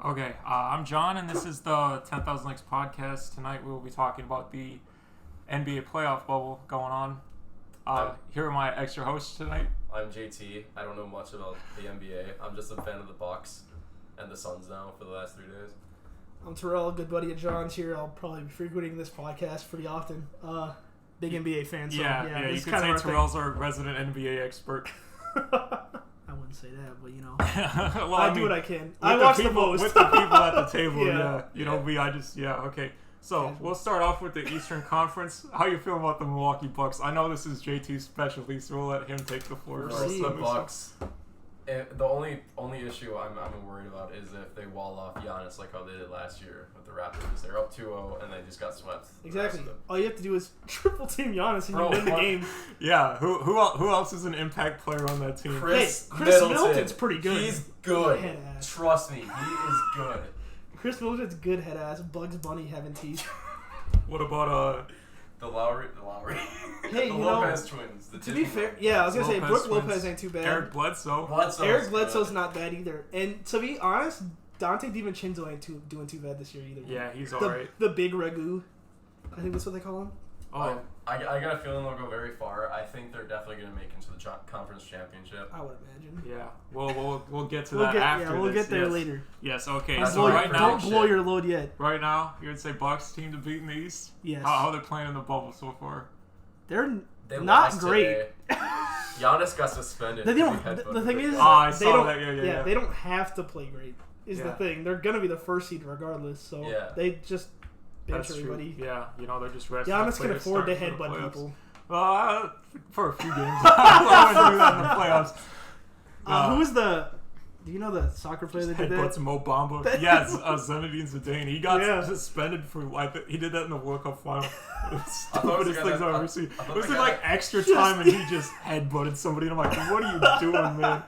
Okay, I'm John, and this is the 10,000 Likes podcast. Tonight we will be talking about the NBA playoff bubble going on. Here are my extra hosts tonight. I'm JT. I don't know much about the NBA. I'm just a fan of the Bucks and the Suns now for the last 3 days. I'm Terrell, good buddy of John's here. I'll probably be frequenting this podcast pretty often. Big NBA fan. So Yeah, you could say Terrell's our resident NBA expert. I wouldn't say that, but Well, I do what I can. I watch the most. With the people at the table, yeah. okay. So, we'll start off with the Eastern Conference. How you feel about the Milwaukee Bucks? I know this is JT's specialty, so we'll let him take the floor. The Bucks. The only issue I'm worried about is if they wall off Giannis like how they did last year with the Raptors. They're up 2-0 and they just got swept. Exactly. All you have to do is triple team Giannis and you win the game. Yeah. Who else is an impact player on that team? Chris Middleton's pretty good. He's good. Head-ass. Trust me, he is good. Chris Middleton's good head ass. Bugs Bunny having teeth. What about the Lowry? Hey, the Lopez twins. To be fair, I was gonna say Brook Lopez ain't too bad. Eric Bledsoe. Eric Bledsoe's not bad either. And to be honest, Dante DiVincenzo ain't doing too bad this year either. Yeah, he's alright. The big Ragu. I think that's what they call him. Oh, I got a feeling they'll go very far. I think they're definitely going to make it to the conference championship. I would imagine. Yeah. We'll get to that after. Yeah, we'll get there later. Yes. Okay. Don't So right now, don't blow your load yet. Right now, you would say Bucks team to beat in the East. Yes. How they're playing in the bubble so far? They not lost great. Today. Giannis got suspended. The thing is, I saw that. Yeah. They don't have to play great. Is the thing. They're gonna be the first seed regardless. So they just bench everybody. True. Yeah, they're just resting. Giannis can afford to headbutt people. For a few games. I wouldn't do that in the playoffs. Who's the? Do you know the soccer player that did that? Headbutts Mo Bamba. Yes, Zinedine Zidane. He got suspended for he did that in the World Cup final. It was stupidest things I've ever seen. It was in extra time and he just headbutted somebody and I'm like, what are you doing, man?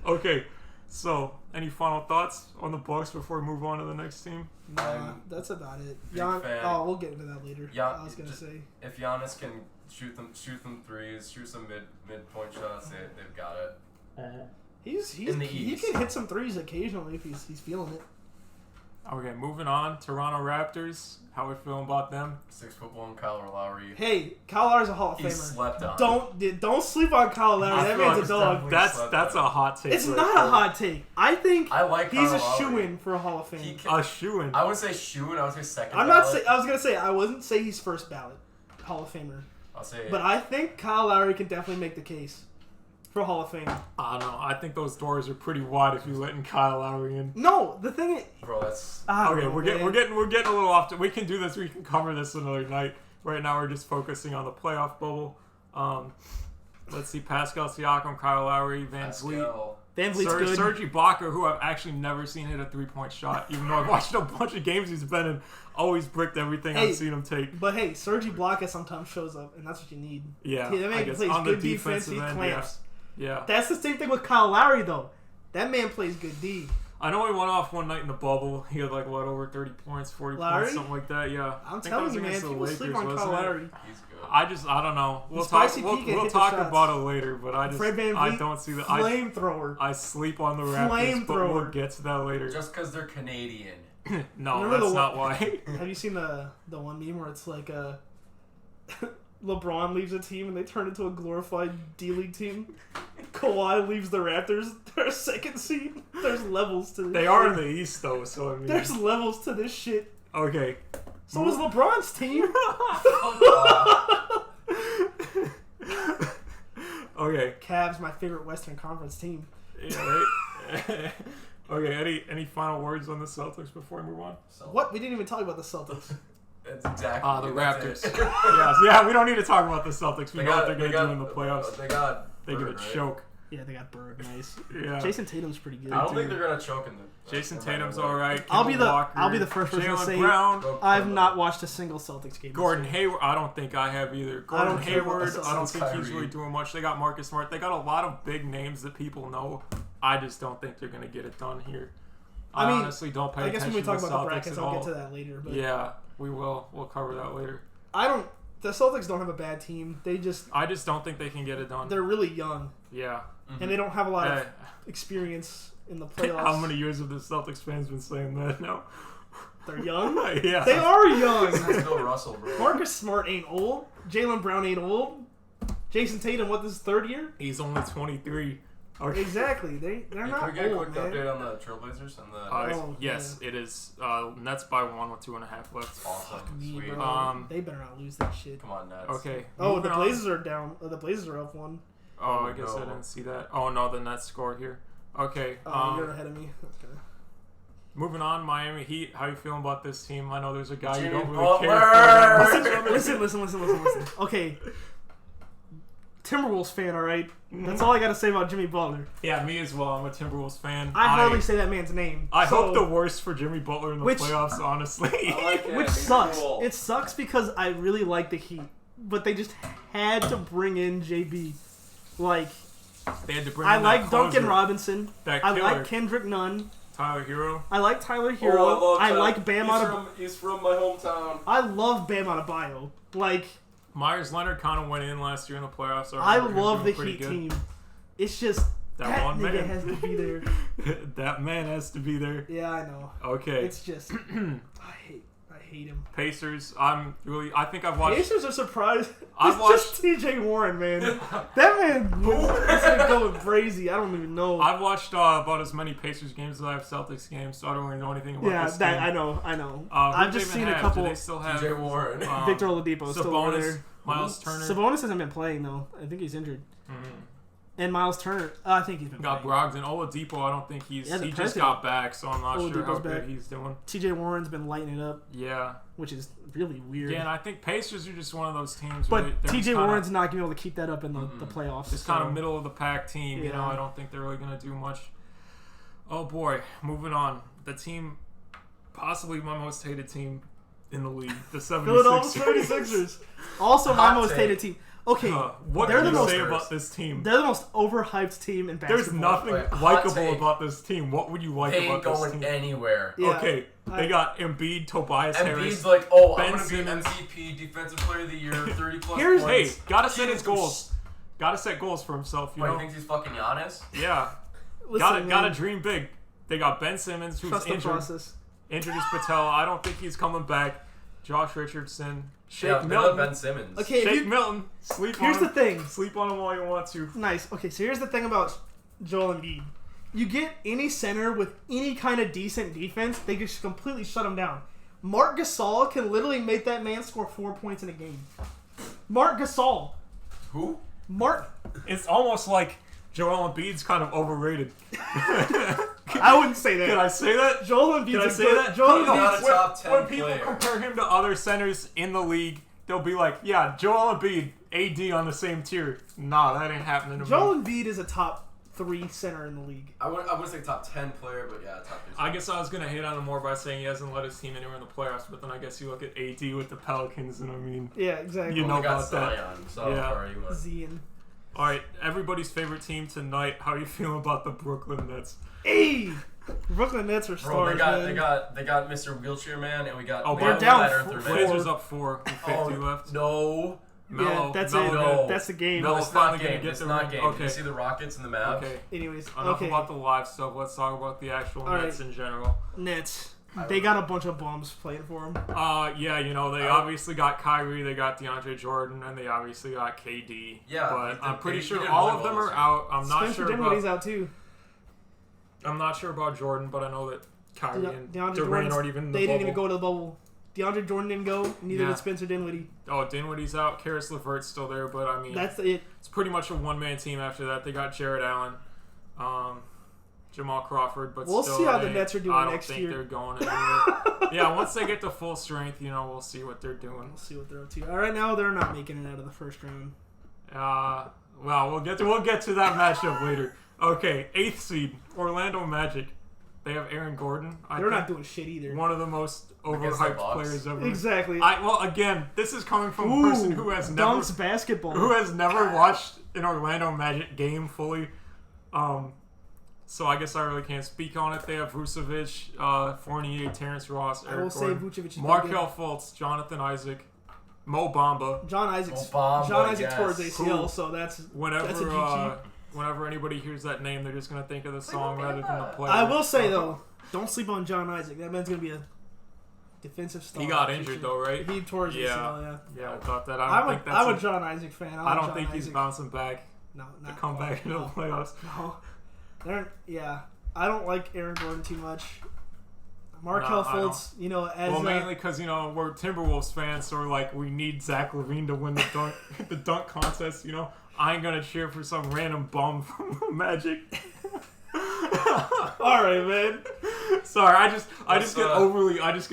Okay, so any final thoughts on the Bucks before we move on to the next team? Nah, that's about it. We'll get into that later. I was gonna say if Giannis can shoot them threes, shoot some mid-point shots, they've got it. He can hit some threes occasionally if he's feeling it. Okay, moving on. Toronto Raptors. How we feeling about them? 6'1" Kyle Lowry. Hey, Kyle Lowry's a Hall of Famer. He slept on. Don't sleep on Kyle Lowry. That man's a dog. That's a hot take. It's not a hot take. I think he's a shoo-in for a Hall of Fame. A shoo-in. I wouldn't say shoo-in. I would say second. I was gonna say I wouldn't say he's first ballot Hall of Famer. I'll say. But I think Kyle Lowry can definitely make the case for Hall of Fame. I don't know. I think those doors are pretty wide if you letting Kyle Lowry in. No, the thing is, bro, that's okay. We're getting a little off. We can do this. We can cover this another night. Right now, we're just focusing on the playoff bubble. Let's see: Pascal Siakam, Kyle Lowry, Van Vliet, good. Serge Ibaka, who I've actually never seen hit a 3-point shot, even though I've watched a bunch of games he's been in. Always bricked everything I've seen him take. But hey, Serge Ibaka sometimes shows up, and that's what you need. Yeah, that man plays on good the defense. He clamps. Yeah. That's the same thing with Kyle Lowry, though. That man plays good D. I know he went off one night in the bubble. He had over 30 points, 40 points, something like that. Yeah. I'm telling you, man, people sleep on Kyle Lowry. He's good. I don't know. We'll talk about it later, but I don't see that. Flamethrower. I sleep on the Raptors, but we'll get to that later. Just because they're Canadian. No, that's not why. Have you seen the one meme where it's like LeBron leaves a team and they turn into a glorified D-League team? Kawhi leaves the Raptors. They're a second seed. There's levels to this. They are in the East, though, so I mean... There's levels to this shit. Okay. So was LeBron's team. Okay. Cavs, my favorite Western Conference team. Yeah, right? Okay, any final words on the Celtics before we move on? What? We didn't even talk about the Celtics. That's exactly. The Raptors. Yeah, we don't need to talk about the Celtics. We know what they're going to do in the playoffs. They're going to choke. Yeah, they got Bird. Nice. Yeah. Jason Tatum's pretty good. I don't think they're going to choke in the... Jason Tatum's all right. I'll be the first person to say Brown. I've not watched a single Celtics game. Gordon Hayward, I don't think I have either. Gordon Hayward, I don't think Kyrie. he's really doing much. They got Marcus Smart. They got a lot of big names that people know. I just don't think they're going to get it done here. I honestly don't pay attention to the Celtics. I guess when we talk about the brackets, I'll get to that later. But yeah, we will. We'll cover that later. The Celtics don't have a bad team. I just don't think they can get it done. They're really young. Yeah. And they don't have a lot of experience in the playoffs. How many years have the Celtics fans been saying that now? They're young? Yeah. They are young. Let's go Russell, bro. Marcus Smart ain't old. Jaylen Brown ain't old. Jason Tatum, what, this is third year? He's only 23. Okay. Exactly. They're not Can we get a old, quick man. update on the Trailblazers and the Yes, it is. Nets by 1 with 2.5 left. awesome, Me, sweet. bro. They better not lose that shit. Come on, Nets. Okay. Oh, moving the on. Blazers are down. The Blazers are up 1. Oh, I guess no. I didn't see that. Oh no, the Nets scored here. Okay. You're ahead of me. Okay. Moving on, Miami Heat. How you feeling about this team? I know there's a guy you Jimmy don't really Butler. care for that much. Listen. Okay. Timberwolves fan, all right? That's all I got to say about Jimmy Butler. Yeah, me as well. I'm a Timberwolves fan. I hardly say that man's name. I so, hope the worst for Jimmy Butler in the playoffs, honestly. I like it. which It's sucks. cool. It sucks because I really like the Heat, but they just had to bring in JB. Like, They had to bring I in like that Duncan closer, Robinson. that I killer, like Kendrick Nunn. Tyler Hero. I like Tyler Hero. I like Bam He's from my hometown. I love Bam Adebayo. Like, Myers Leonard kind of went in last year in the playoffs. So I remember him love the doing pretty Heat good. team. It's just that one nigga man has to be there. That man has to be there. Yeah, I know. Okay. It's just I hate him. Pacers. I think I've watched. Pacers are surprised. I've It's watched- just T.J. Warren, man. That man has been going crazy. I don't even know. I've watched about as many Pacers games as I have Celtics games, so I don't really know anything about yeah, this that team. I know. Who I've do just they seen even a have? couple. Do they still have TJ Warren. Victor Oladipo is still over Sabonis, there. Miles Turner. Sabonis hasn't been playing though. I think he's injured. Mhm. And Miles Turner, I think he's been Got playing. Brogdon. Oladipo, I don't think he Yeah, the just president. got back, so I'm not sure how Oladipo's good back. he's doing. T.J. Warren's been lighting it up, Yeah. which is really weird. Yeah, and I think Pacers are just one of those teams but where they're T.J. just kinda- Warren's not going to be able to keep that up in the playoffs. just kind of middle of the pack team, you know. Yeah. I don't think they're really going to do much. Oh boy, moving on. The team, possibly my most hated team in the league, the 76ers. Philadelphia 76ers. Also my Hot most take. hated team. Okay, What they're can the you most. say about this team? They're the most overhyped team in basketball. There's nothing Wait, hot likable take. about this team. What would you like They ain't about this going team? anywhere. Yeah. Okay, they got Embiid, Tobias Harris. Embiid's like, oh, Ben I'm gonna be Simmons. MVP, Defensive Player of the Year, 30 plus Here's- Hey, points. gotta set his Shooting goals. Gotta set goals for himself, you What, know? he thinks he's fucking Giannis? Yeah. Listen, Gotta man, dream big. They got Ben Simmons, who's trust the injured. process. Injured his patella. I don't think he's coming back. Josh Richardson. Shake Yeah, they love Milton. Ben Simmons. Okay, if Shake you, Milton. Sleep here's on the him. thing. Sleep on him all you want to. Nice. Okay, so here's the thing about Joel Embiid. You get any center with any kind of decent defense, they just completely shut him down. Mark Gasol can literally make that man score 4 points in a game. Mark Gasol. Who? Mark. It's almost like Joel Embiid's kind of overrated. I wouldn't say that. Can I say that? Joel Embiid's Can I a say good, that? Joel He's not Embiid's a top 10 when people player. compare him to other centers in the league, they'll be like, yeah, Joel Embiid, AD on the same tier. Nah, that ain't happening to Joel me. Embiid is a top 3 center in the league. I wouldn't say top 10 player, but yeah, top 3. I guess I was going to hate on him more by saying he hasn't led his team anywhere in the playoffs, but then I guess you look at AD with the Pelicans, and I mean, Yeah, exactly. You know we got about that. Zion, so Yeah. how far you want. Zion. all right, everybody's favorite team tonight. How are you feeling about the Brooklyn Nets? Hey! Brooklyn Nets are Bro, stars, they man. got Mr. Wheelchair Man, and we got Oh, They're by the down way, better in four. third minute. Blazers up 4 with 50 left. No, Melo, Yeah, that's Melo it. no. That's the game. Melo it's not finally gonna game. get It's the not ring. game. Okay. You see the Rockets and the Mavs? Okay, Anyways, enough okay. about the live stuff. Let's talk about the actual All Nets right. in general. Nets. They got a bunch of bums playing for them. Yeah, you know, they obviously got Kyrie, they got DeAndre Jordan, and they obviously got KD. Yeah, but I'm pretty he sure did all really of them well are this out. I'm not Spencer sure Dinwiddie's about. out too. I'm not sure about Jordan, but I know that Kyrie and DeAndre Durant Jordan's- aren't even in the They bubble. didn't even go to the bubble. DeAndre Jordan didn't go. Neither Yeah. did Spencer Dinwiddie. Oh, Dinwiddie's out. Karis LeVert's still there, but I mean, That's it. it's pretty much a one-man team after that. They got Jared Allen, Jamal Crawford, but We'll still, see how the they- Nets are doing I don't next think year. they're going anywhere. Yeah, once they get to full strength, you know, we'll see what they're doing. We'll see what they're up to. All right, now they're not making it out of the first round. Well, we'll get to that matchup later. Okay, 8th seed Orlando Magic. They have Aaron Gordon. They're not doing shit either. one of the most Against the overhyped Bucks. players ever. Exactly. Well, again, this is coming from a person who has never dunks basketball. watched an Orlando Magic game fully. So I guess I really can't speak on it. They have Vucevic, Fournier, Terrence Ross, I will Eric say Gordon, Vucevic is Markelle Fultz, Jonathan Isaac, Mo Bamba. John Isaac's Obama, John Isaac yes. tore his ACL, Who- so that's Whenever a GG. whenever anybody hears that name, they're just gonna think of the song rather than the player. I will say though, don't sleep on John Isaac. That man's gonna be a defensive star. He got injured though, right? He tore his ACL, Yeah, I thought that. I'm a John Isaac fan. I don't think he's bouncing back. No, to not come back into the playoffs. No, I don't like Aaron Gordon too much. Markelle Fultz, mainly because we're Timberwolves fans, so we're like we need Zach LaVine to win the dunk contest. I ain't gonna cheer for some random bum from Magic. All right, man. Sorry, I just get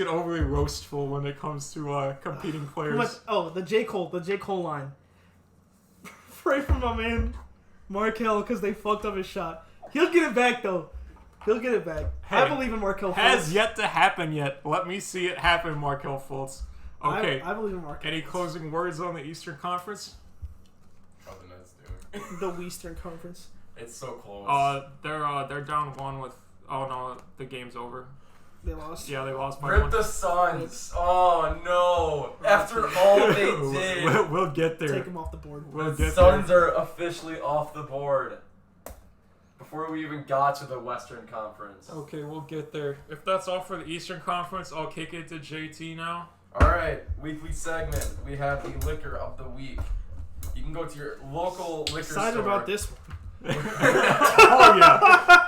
overly roastful when it comes to competing players. The J. Cole line. Pray for my man Markelle because they fucked up his shot. He'll get it back though. He'll get it back. Hey, I believe in Markelle Fultz. Has yet to happen yet. Let me see it happen, Markelle Fultz. Okay. I believe in Markelle. Any closing words on the Eastern Conference? How the Nets doing? The Western Conference. It's so close. They're down one with. Oh no, the game's over. They lost. Yeah, they lost by Rip one. the Suns. Oh no! After all they did, we'll get there. Take them off the board. The Suns are officially off the board. Before we even got to the Western Conference. Okay, we'll get there. If that's all for the Eastern Conference, I'll kick it to JT now. Alright, weekly segment. We have the liquor of the week. You can go to your local liquor store. Excited about this one.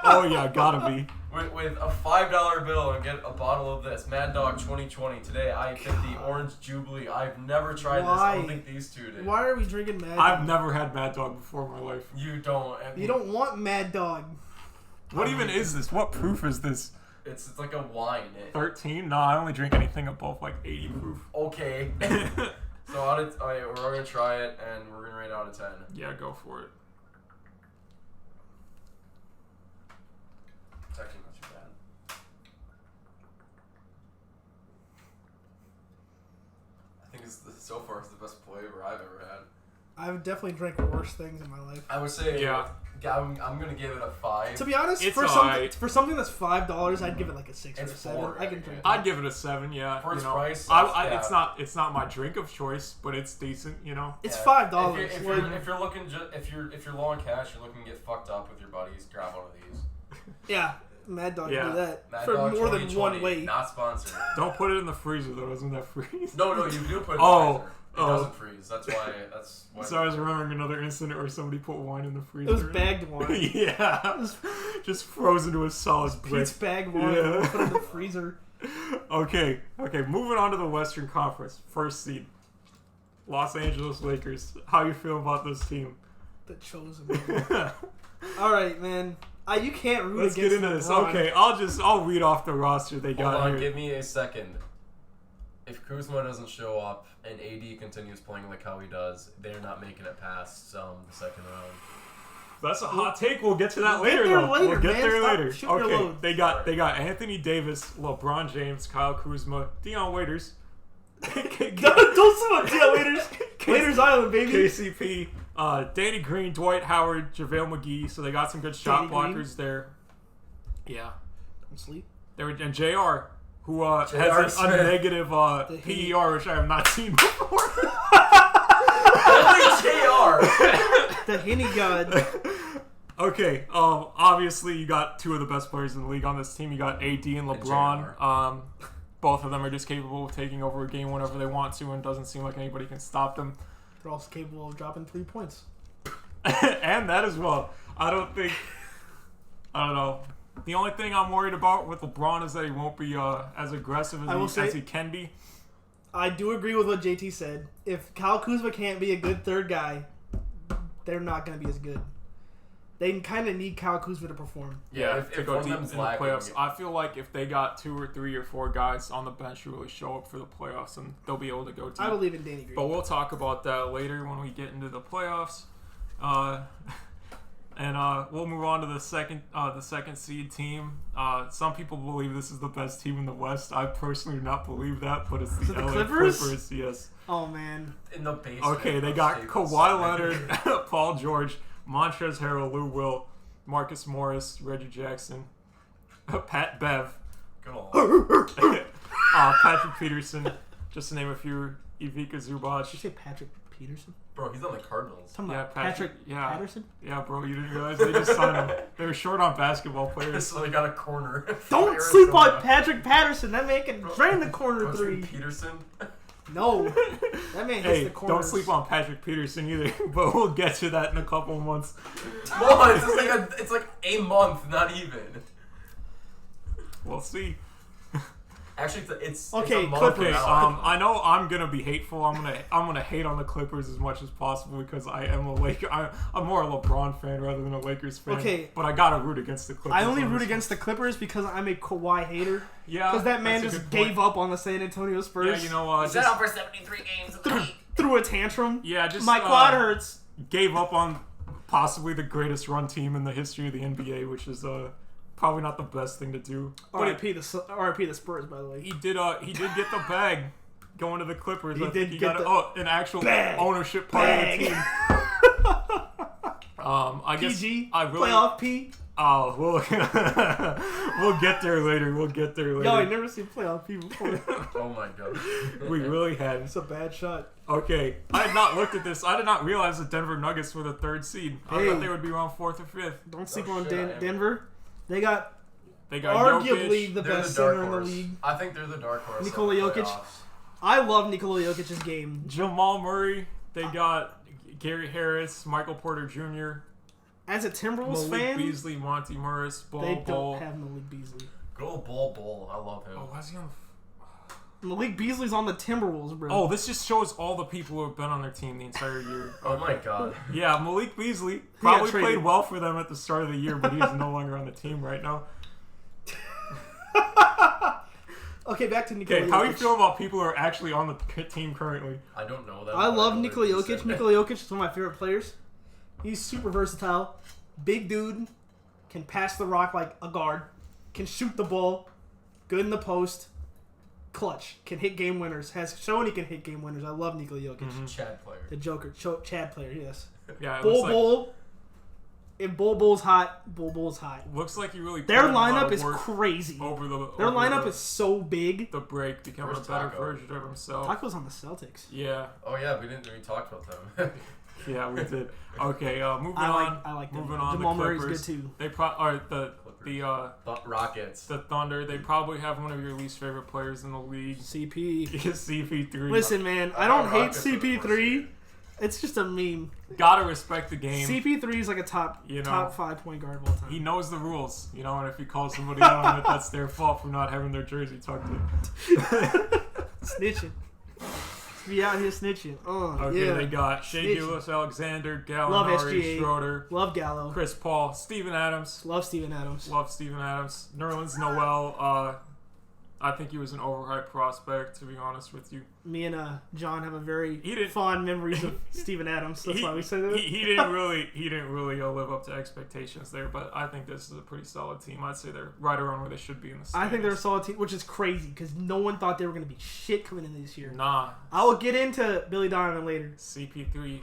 Oh yeah, gotta be. With a $5 bill and get a bottle of this. Mad Dog 2020. Today I picked the Orange Jubilee. I've never tried this. I don't think these two did. Why are we drinking Mad Dog? I've never had Mad Dog before in my life. You don't. You don't want Mad Dog. What even is this? What proof is this? It's like a wine. 13? No, I only drink anything above like 80 proof. Okay. So we're going to try it and we're going to rate it out of 10. Yeah, go for it. It's actually not too bad. I think so far it's the best flavor I've ever had. I've definitely drank worse things in my life. I would say, yeah. I'm gonna give it a 5. To be honest, it's for something that's $5, I'd give it like a 6 or a 7. I can drink it. I'd give it a 7. Yeah, for its price. It's not my drink of choice, but it's decent. It's $5. If you're looking, if you're low on cash, you're looking to get fucked up with your buddies, grab one of these. Yeah, Mad Dog do that Mad for Dog more than one way. Not sponsored. Don't put it in the freezer though. Doesn't that freeze? No, you do put it in the freezer. It doesn't freeze. That's why. So I was remembering another incident where somebody put wine in the freezer. It was bagged wine. Yeah. Just frozen to a solid brick. Pete's bagged wine. Put it in the freezer. Okay. Moving on to the Western Conference. First seed. Los Angeles Lakers. How you feel about this team? The chosen one. All right, man. You can't root Let's against get into this. LeBron. Okay, I'll read off the roster they got Hold on, here. give me a second. If Kuzma doesn't show up and AD continues playing like how he does, they're not making it past the second round. That's a hot take. We'll get to that We'll get there later. Okay, they got Anthony Davis, LeBron James, Kyle Kuzma, Dion Waiters. Don't say about Dion Waiters. Waiters Island, baby. KCP, Danny Green, Dwight Howard, JaVale McGee. So they got some good shot Danny blockers Green. there. Yeah. Don't sleep. And JR, who has a negative PER, which I have not seen before. Only JR. The Henny God. Okay, obviously you got two of the best players in the league on this team. You got AD and LeBron. Both of them are just capable of taking over a game whenever they want to, and doesn't seem like anybody can stop them. They're also capable of dropping 3 points. And that as well. I don't know. The only thing I'm worried about with LeBron is that he won't be as aggressive as he can be. I do agree with what JT said. If Kyle Kuzma can't be a good third guy, they're not going to be as good. They kind of need Kyle Kuzma to perform. Yeah, to go deep in the playoffs. I feel like if they got 2 or 3 or 4 guys on the bench who really show up for the playoffs, and they'll be able to go deep. I believe in Danny Green. But we'll talk about that later when we get into the playoffs. And we'll move on to the second seed team. Some people believe this is the best team in the West. I personally do not believe that, but it's the LA Clippers. Yes. Oh man. In the basement. Okay, they got Kawhi Leonard, Paul George, Montrezl Harrell, Lou Will, Marcus Morris, Reggie Jackson, Pat Bev, Good Patrick Peterson, just to name a few. Ivica Zubac. Did you say Patrick Peterson? Bro, he's on the Cardinals. Talking Yeah, about Patrick yeah. Patterson? Yeah, bro, you didn't realize they just signed him. They were short on basketball players. So they got a corner. Don't sleep on Patrick Patterson. That man can drain the corner three. Peterson? No. That man hits the corner. Don't sleep on Patrick Peterson either, but we'll get to that in a couple of months. Well, it's like a month, not even. We'll see. Actually, it's okay. a month Clippers. Okay, now. I know I'm gonna be hateful. I'm gonna hate on the Clippers as much as possible because I am a Laker. I'm more a LeBron fan rather than a Lakers fan. Okay. But I gotta root against the Clippers. I only root against the Clippers because I'm a Kawhi hater. Yeah. Because that man that's a just good point. gave up on the San Antonio Spurs. Yeah, you know, He's out for 73 games in the league. Threw a tantrum. Yeah, just My quad hurts. Gave up on possibly the greatest run team in the history of the NBA, which is probably not the best thing to do. R.I.P. the Spurs, by the way. He did get the bag going to the Clippers. He I did think get an actual bag. ownership part of the team. I guess PG. I really Playoff P. Oh, we'll get there later. We'll get there later. Yo, I never seen playoff P before. Oh my god. We really had. It's a bad shot. Okay, I had not looked at this. I did not realize the Denver Nuggets were the 3rd seed. I thought they would be around 4th or 5th. Don't sleep Oh, on shit, Denver. They got Jokic. arguably the They're best the dark center in the horse. league. I think they're the dark horse. Nikola of the Jokic. playoffs. I love Nikola Jokic's game. Jamal Murray. They got Gary Harris, Michael Porter Jr., As a Timberwolves Malik fan, Beasley, Monty Morris, they Bol. don't have Malik Beasley. Good old Bull. I love him. Oh, why is he on the... Malik Beasley's on the Timberwolves, bro. Oh, this just shows all the people who have been on their team the entire year. Oh my god. Yeah, Malik Beasley got probably traded. played well for them at the start of the year, but he's no longer on the team right now. Okay, back to Nikola Okay, Jokic. how do you feel about people who are actually on the team currently? I don't know that. I but love know Nikola that you Jokic. said Nikola Jokic is one of my favorite players. He's super versatile. Big dude. Can pass the rock like a guard. Can shoot the ball. Good in the post. Clutch. Can hit game winners. Has shown he can hit game winners. I love Nikola Jokic. Mm-hmm. Chad player. The Joker. Chad player, yes. Yeah, it Bull. If Bull's hot, Bull's hot. looks like you really. Their put in a lot lineup of is work crazy. over Their lineup is so big. the break, becoming a Where's better Taco? version of himself. Taco's on the Celtics. Yeah, Oh yeah, we talked about them. yeah, we did. Okay, moving I on. like them. Moving on. Jamal the Murray's Clippers. good too. They the Rockets. the Thunder. They probably have one of your least favorite players in the league. CP. CP3. Listen, man, I don't hate CP3. It's just a meme. Gotta respect the game. CP3 is like a top 5 point guard of all time. He knows the rules, and if he calls somebody out on it, that's their fault for not having their jersey tucked in. Snitching. Be out here snitching. Okay, yeah. they got Shea Snitching. Gilgeous-Alexander, Love Gallinari, SGA. Schroeder, Love Gallo. Chris Paul, Steven Adams. Love Steven Adams. Love Steven Adams. Nerlens Noel. I think he was an overhyped prospect, to be honest with you. Me and John have a very He fond memories of Steven Adams. That's why we say that. He didn't really live up to expectations there, but I think this is a pretty solid team. I'd say they're right around where they should be in the standings. I think they're a solid team, which is crazy because no one thought they were going to be shit coming in this year. Nah. I will get into Billy Donovan later. CP3.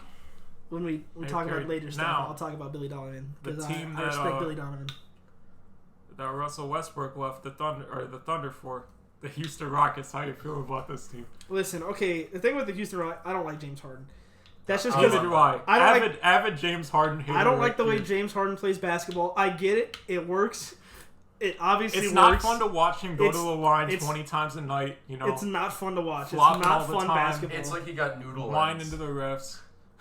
When we talk about later stuff, now, I'll talk about Billy Donovan the because team I that, respect Billy Donovan. That Russell Westbrook left the Thunder for. The Houston Rockets. How do you feel about this team? Listen, okay, the thing with the Houston Rockets, I don't like James Harden. That's just Neither because do I. don't like Avid James Harden hater. I don't like the right way here. James Harden plays basketball. I get it. It works. It obviously It's works. not fun to watch him go to It's- the line it's- 20 times a night. It's not fun to watch. It's flopping all not the fun time. basketball. It's like he got noodle Line ends. into the refs.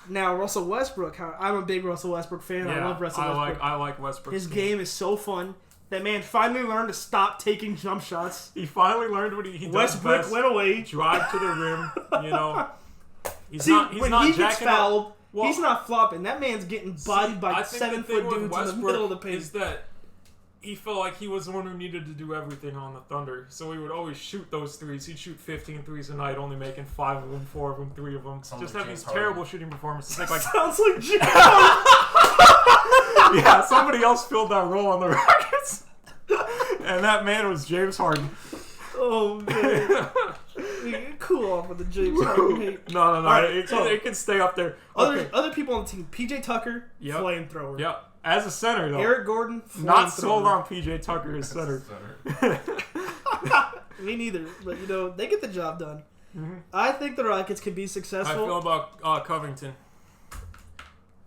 Now, Russell Westbrook, I'm a big Russell Westbrook fan. I love Russell Westbrook. I like Westbrook. His game is so fun. That man finally learned to stop taking jump shots. He finally learned what he does Westbrook best. went away. Drive to the rim. He's See, not. He's when not he gets jacking up. fouled, Well, he's not flopping. That man's getting bodied by I think the 7 thing foot with dudes in the Westbrook middle of the paint. is that he felt like he was the one who needed to do everything on the Thunder. So he would always shoot those threes. He'd shoot 15 threes a night, only making 5 of them, 4 of them, 3 of them. Sounds Just like have James these Harden. terrible shooting performances. Like, Sounds like Jim. yeah, somebody else filled that role on the Rockets. And that man was James Harden. Oh, man. Cool off with the James Harden hate. No. All right, it can stay up there. Okay. Other people on the team. PJ Tucker, Yep. flamethrower. Yeah, as a center though. Eric Gordon, Not flamethrower. sold on PJ Tucker as center. Me neither. But, they get the job done. I think the Rockets can be I successful. feel about Covington.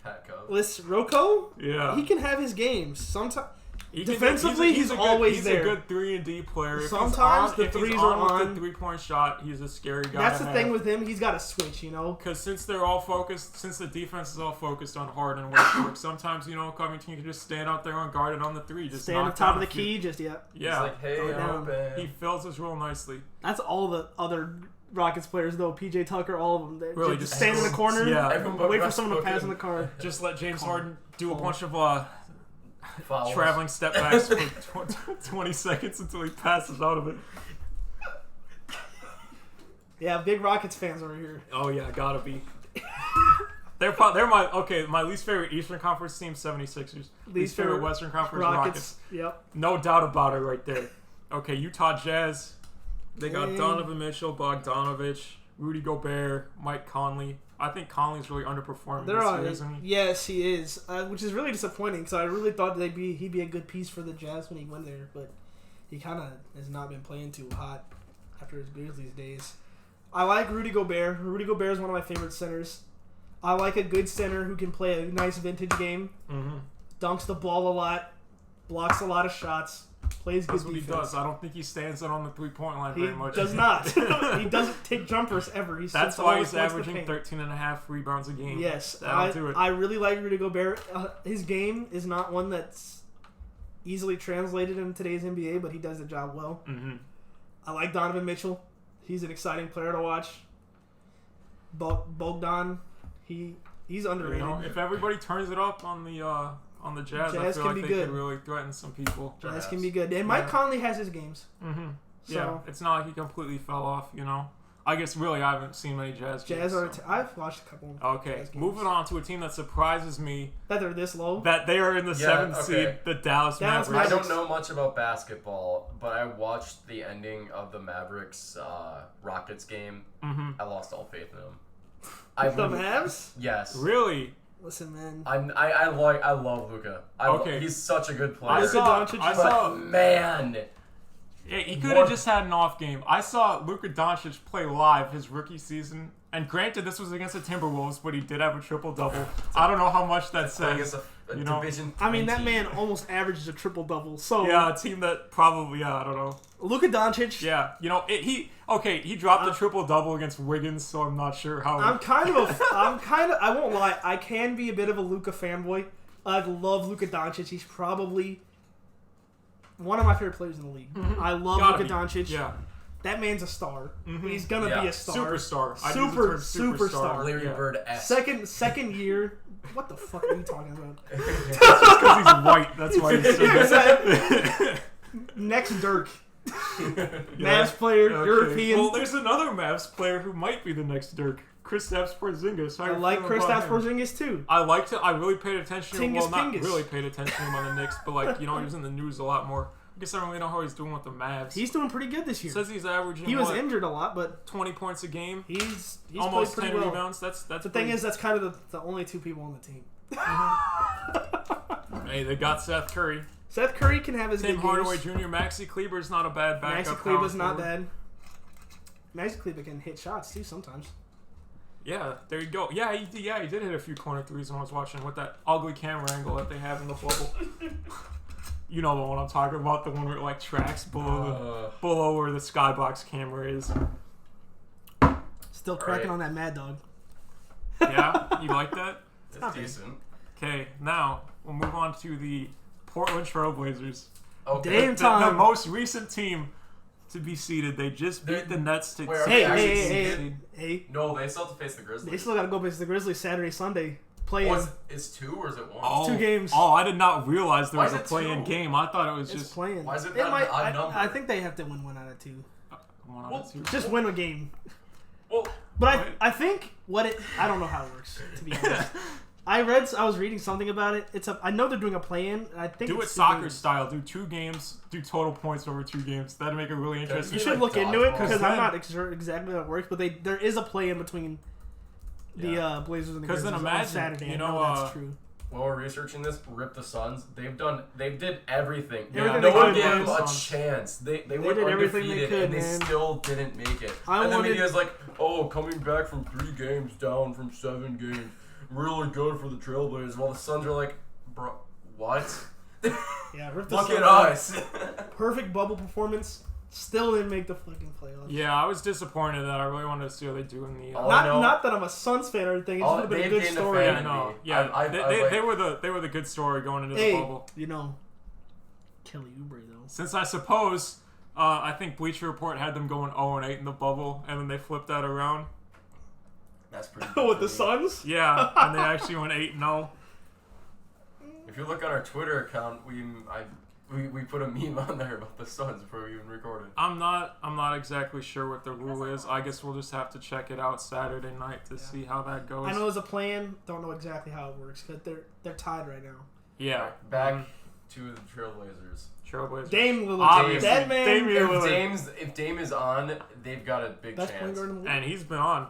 Pat Cove. Listen, Rocco, Yeah. he can have his games. Sometimes He defensively, he's always there. He's a good 3-and-D player. Sometimes the if threes he's are on with on. the 3-point shot, he's a scary guy. That's the thing with him. He's got to switch, you know. Because since the defense is all focused on Harden and Westbrook, sometimes Covington can just stand out there unguarded on the three, just stay on the knock top down of the a few. key. Just He's like, hey, Throw it I'm down. open. He fills his role nicely. That's all the other Rockets players, though. PJ Tucker, all of them. They Really, just just stand in the corner. Yeah. Everyone but Wait for someone to Westbrook pass in and the car. Just let James Calm. Harden do a Calm. bunch of fouls. traveling step backs for 20 seconds until he passes out of it. Yeah, big Rockets fans over here. Oh yeah, gotta be. They're my least favorite Eastern Conference team, 76ers. Least favorite Western Conference Rockets. Yep. No doubt about it right there. Okay, Utah Jazz. They got Dang. Donovan Mitchell, Bogdanovich, Rudy Gobert, Mike Conley. I think Conley's really underperforming They're this on year, it. isn't he? Yes, he is, which is really disappointing because I really thought he'd be a good piece for the Jazz when he went there, but he kind of has not been playing too hot after his Grizzlies days. I like Rudy Gobert. Rudy Gobert is one of my favorite centers. I like a good center who can play a nice vintage game, dunks the ball a lot, blocks a lot of shots, plays good That's what defense. he does. I don't think he stands out on the 3-point line He very much. does not. He doesn't take jumpers ever. He That's sits all why the he's points in the averaging paint. 13.5 rebounds a game. Yes, That'll do it. I really like Rudy Gobert. His game is not one that's easily translated in today's NBA, but he does the job well. Mm-hmm. I like Donovan Mitchell. He's an exciting player to watch. Bogdan, he's underrated. If everybody turns it up on the Jazz, I Jazz feel can like be they good. could really threaten some people. Jazz can be good. And Mike Conley has his games. Mm-hmm. So, Yeah, it's not like he completely fell off, I guess really I haven't seen many Jazz games. I've watched a couple. Okay, Jazz games. moving on to a team that surprises me That they're this low. that they are in the 7th seed, the Dallas Dallas Mavericks. I don't know much about basketball, but I watched the ending of the Mavericks Rockets game. Mm-hmm. I lost all faith in them. The Mavs? Yes. Really? Listen, man. I love Luka. He's such a good player. I saw. But man, Yeah, he could have just had an off game. I saw Luka Doncic play live his rookie season, and granted, this was against the Timberwolves, but he did have a triple-double. I don't know how much that says. Division. I mean, that team. man almost averages a triple-double. So Yeah, a team that probably, I don't know. Luka Doncic. Yeah, he dropped the triple-double against Wiggins, so I'm not sure how. I won't lie, I can be a bit of a Luka fanboy. I love Luka Doncic. He's probably one of my favorite players in the league. I love Luka Doncic. Yeah. That man's a star. He's gonna be a star. Superstar. Superstar. Larry Bird-esque. Second year. What the fuck are you talking about? Just because he's white, that's why he's so good. Next Dirk. Mavs player, European. Well, there's another Mavs player who might be the next Dirk. Kristaps Porzingis. I like Kristaps Porzingis too. I really paid attention to him. Well, not Pingus. really paid attention to him on the Knicks, but he was in the news a lot more. I guess I don't really know how he's doing with the Mavs. He's doing pretty good this year. Says he's averaging. He was injured a lot, but 20 points a game. He's almost played 10 pretty well. rebounds. That's The thing is, that's kind of the only two people on the team. Hey, they got Seth Curry. Seth Curry can have his Tim good Hardaway games. Jr. Maxi Kleber's not a bad backup. Maxi Kleber's not forward. bad. Maxi Kleber can hit shots too sometimes. Yeah, there you go. Yeah, he did hit a few corner threes when I was watching with that ugly camera angle that they have in the bubble. You know the one I'm talking about, the one where it like tracks below where the skybox camera is. Still cracking on that Mad Dog. Yeah, you like that? It's decent. Okay, now we'll move on to the Portland Trailblazers. Okay. Damn time. The most recent team to be seeded. They just beat the Nets to. Hey. No, they still have to face the Grizzlies. They still got to go against the Grizzlies Saturday, Sunday. Play-in. It's 2 or is it 1? Oh, 2 games. Oh, I did not realize there Why was is a it play-in 2? game. I thought it was It's just playing. Why is it It not might, an odd number? I think they have to win 1 out of 2. 1 out of 2. Just win a game. Well, But I think I don't know how it works, to be honest. I was reading something about it. I know they're doing a play-in. I think do it it's 2 soccer games. style. Do 2 games. Do total points over 2 games. That'd make it really interesting. You should like look into it dodgeball. because I'm then- not sure exactly how it works. But there is a play-in between the Blazers and the Grizzlies then on imagine, Saturday. you I know, know that's true. while we're researching this, rip the Suns. They did everything. Yeah, No one gave could, them a chance. They went did everything undefeated they could, and they man. still didn't make it. And the media's like, oh, coming back from 3 games down from 7 games, really good for the Trailblazers. While the Suns are like, bro, what? Yeah, rip the Look Suns. at us. Perfect bubble performance. Still didn't make the fucking playoffs. Yeah, I was disappointed that I really wanted to see how they do in the. Not that I'm a Suns fan or anything. It's just been a good story. Yeah, no, yeah, they were the good story going into the bubble. You know, Kelly Oubre though. Since I suppose, I think Bleacher Report had them going 0-8 in the bubble, and then they flipped that around. That's pretty good. With the Suns? Yeah, and they actually went 8-0. If you look at our Twitter account, we put a meme on there about the Suns before we even recorded. I'm not exactly sure what the rule is. I guess we'll just have to check it out Saturday night to see how that goes. I know there's a plan. Don't know exactly how it works because they're tied right now. Yeah. Back to the Trailblazers. Dame Lillard. Obviously. That man. Damian Lillard. If Dame is on, they've got a big Best point chance. guard in the league. And he's been on.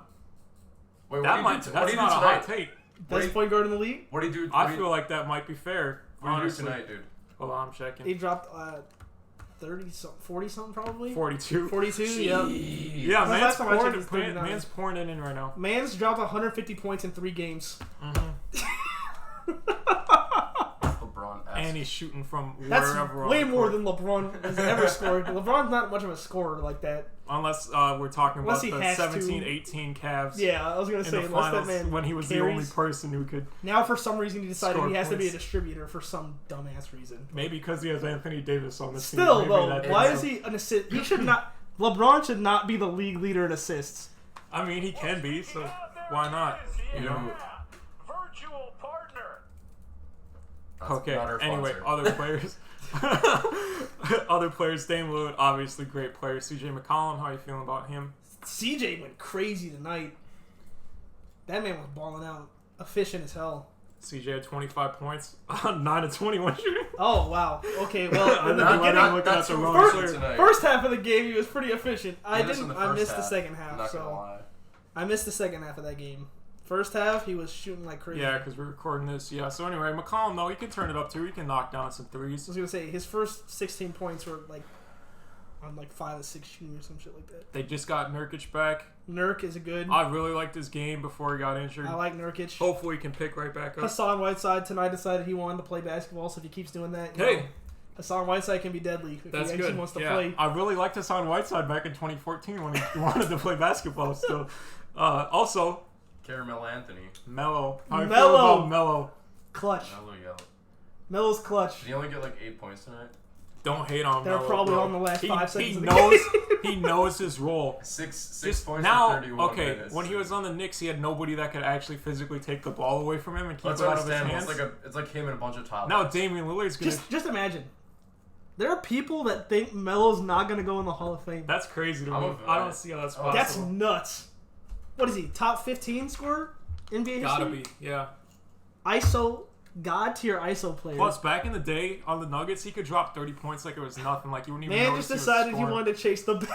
Wait, That's not a tonight? hot take. Best point guard in the league. What do you do? I feel like that might be fair. What do you do Honestly. tonight, dude? Hold on, I'm checking. He dropped 40 something probably. 42. 42. Yeah. Yeah, The last time I checked was 39. man's pouring it in right now. Man's dropped 150 points in 3 games. LeBron. And he's shooting from That's wherever. way on the more court. than LeBron has ever scored. LeBron's not much of a scorer like that. Unless we're talking Unless about he the has to. 17-18 Cavs. Yeah, I was gonna In say the unless finals, that man when he was the carries. only person who could. Now for some reason he decided Score he has to be a points. distributor for some dumbass reason. Maybe because he has Anthony Davis on the team. Still Maybe though, that why is is he an assist? He should not. LeBron should not be the league leader in assists. I mean, he can be, so why not? You know. Virtual partner. That's Okay. not our Anyway, sponsor. other players. Other players. Dame Lillard, obviously great player. CJ McCollum, how are you feeling about him? CJ went crazy tonight. That man was balling out, efficient as hell. CJ had 25 points, 9 of 21 shooting. Oh wow. Okay, well in the Not- beginning, not looking at the wrong first, player. tonight. first half of the game he was pretty efficient. I This in didn't. the I first missed the half, second I'm half, not gonna so lie. I missed the second half of that game. First half he was shooting like crazy. Yeah, because we're recording this. Yeah, so anyway, McCollum, though, he can turn it up too. He can knock down some I threes. was gonna say his first 16 points were like on like 5 or 6 shooting or some shit like that. They just got Nurkic back. Nurk is a good. I really liked his game before he got injured. I like Nurkic. Hopefully he can pick right back up. Hassan Whiteside tonight decided he wanted to play basketball, so if he keeps doing that, you Hey. know, Hassan Whiteside can be deadly if That's he actually good. wants to Yeah, play. I really liked Hassan Whiteside back in 2014 when he wanted to play basketball still. Also, Caramel Anthony. Melo. How you feel Melo. about Melo? Clutch. Melo yelled. Melo's clutch. Did he only get like 8 points tonight? Don't hate on They're Melo. probably bro. on the last 5 seconds He of the knows. game. He knows his role. Six Just points now, in 31 okay. minutes. When he was on the Knicks, he had nobody that could actually physically take the ball away from him and keep Let's it out of his understand. hands. It's like him and a bunch of top. Now guys. Damian Lillard's gonna. Just imagine. There are people that think Melo's not going to go in the Hall of Fame. That's crazy to I'm me. a fan. I don't see how that's possible. That's nuts. What is he? Top 15 scorer? NBA Gotta history? be, yeah. ISO, god tier ISO player. Plus, back in the day on the Nuggets, he could drop 30 points like it was nothing. Like you wouldn't even Man notice just he was decided he scoring. wanted to chase the bag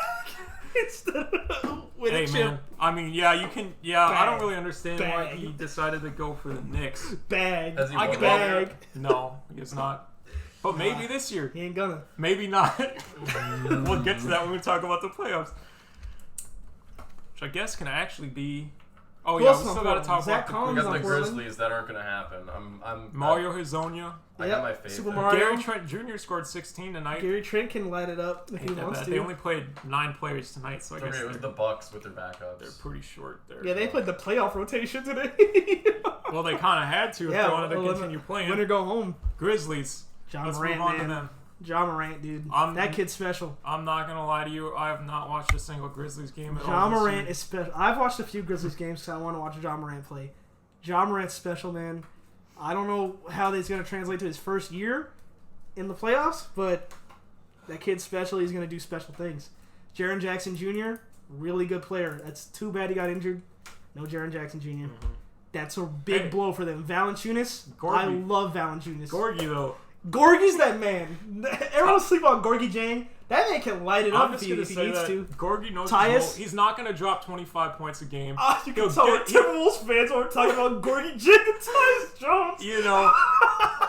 instead of win a Hey chip. man, I mean, yeah, you can. Yeah, I don't Bag. really understand why Bag. he decided to go for the Knicks. Bag. Has he I won could- Bag. No, he is not. But maybe this year, He ain't gonna. maybe not. We'll get to that when we talk about the playoffs, which I guess can actually be. Oh Who yeah, else we is still on got to Portland? talk Zach about Collins We on got the Portland. Grizzlies that aren't gonna happen. I'm Mario Hezonja. I got my favorite. Super Mario. Gary Trent Jr. scored 16 tonight. Gary Trent can light it up if he Ain't that wants bad. to. They only played 9 players tonight, so I Okay, guess it was they're, the Bucks with their backups. they're pretty short there. Yeah, they played the playoff rotation today. Well, they kind of had to if Yeah, they wanted to well, continue playing. Winner go home. Grizzlies. John Let's Morant, move on man. to them. John Morant, dude. That kid's special. I'm not gonna lie to you. I have not watched a single Grizzlies game at all. John this Morant year. is special. I've watched a few Grizzlies games because I want to watch John Morant play. John Morant's special, man. I don't know how that's going to translate to his first year in the playoffs, but that kid's special. He's going to do special things. Jaren Jackson Jr., really good player. That's too bad he got injured. No Jaren Jackson Jr. Mm-hmm. That's a big Hey. blow for them. Valanciunas, Gorgie. I love Valanciunas. Gorgie though. Gorgie's that man. Everyone sleep on Gorgie Jang. That man can light it up if he needs to. Gorgie knows Tyus? his role. He's not going to drop 25 points a game. You can tell Timberwolves fans are talking about Gorgie Jang and Tyus Jones. You know,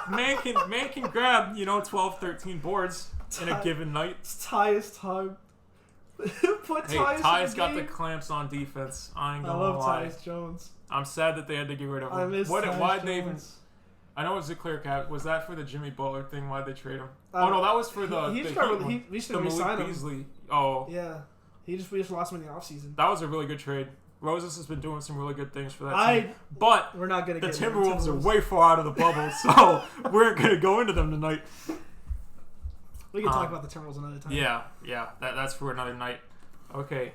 man can grab, 12, 13 boards in a given night. It's Tyus time. Tyus got the clamps on defense. I ain't gonna lie. Tyus Jones. I'm sad that they had to get rid of him. I miss Tyus Jones. I know it was a clear cap. Was that for the Jimmy Butler thing? Why'd they trade him? No, that was for the we should resign him. Beasley. Oh. Yeah. We just lost him in the offseason. That was a really good trade. Roses has been doing some really good things for that team. But we're not gonna the get Timberwolves are way far out of the bubble, so we're going to go into them tonight. We can talk about the Timberwolves another time. Yeah. That's for another night. Okay,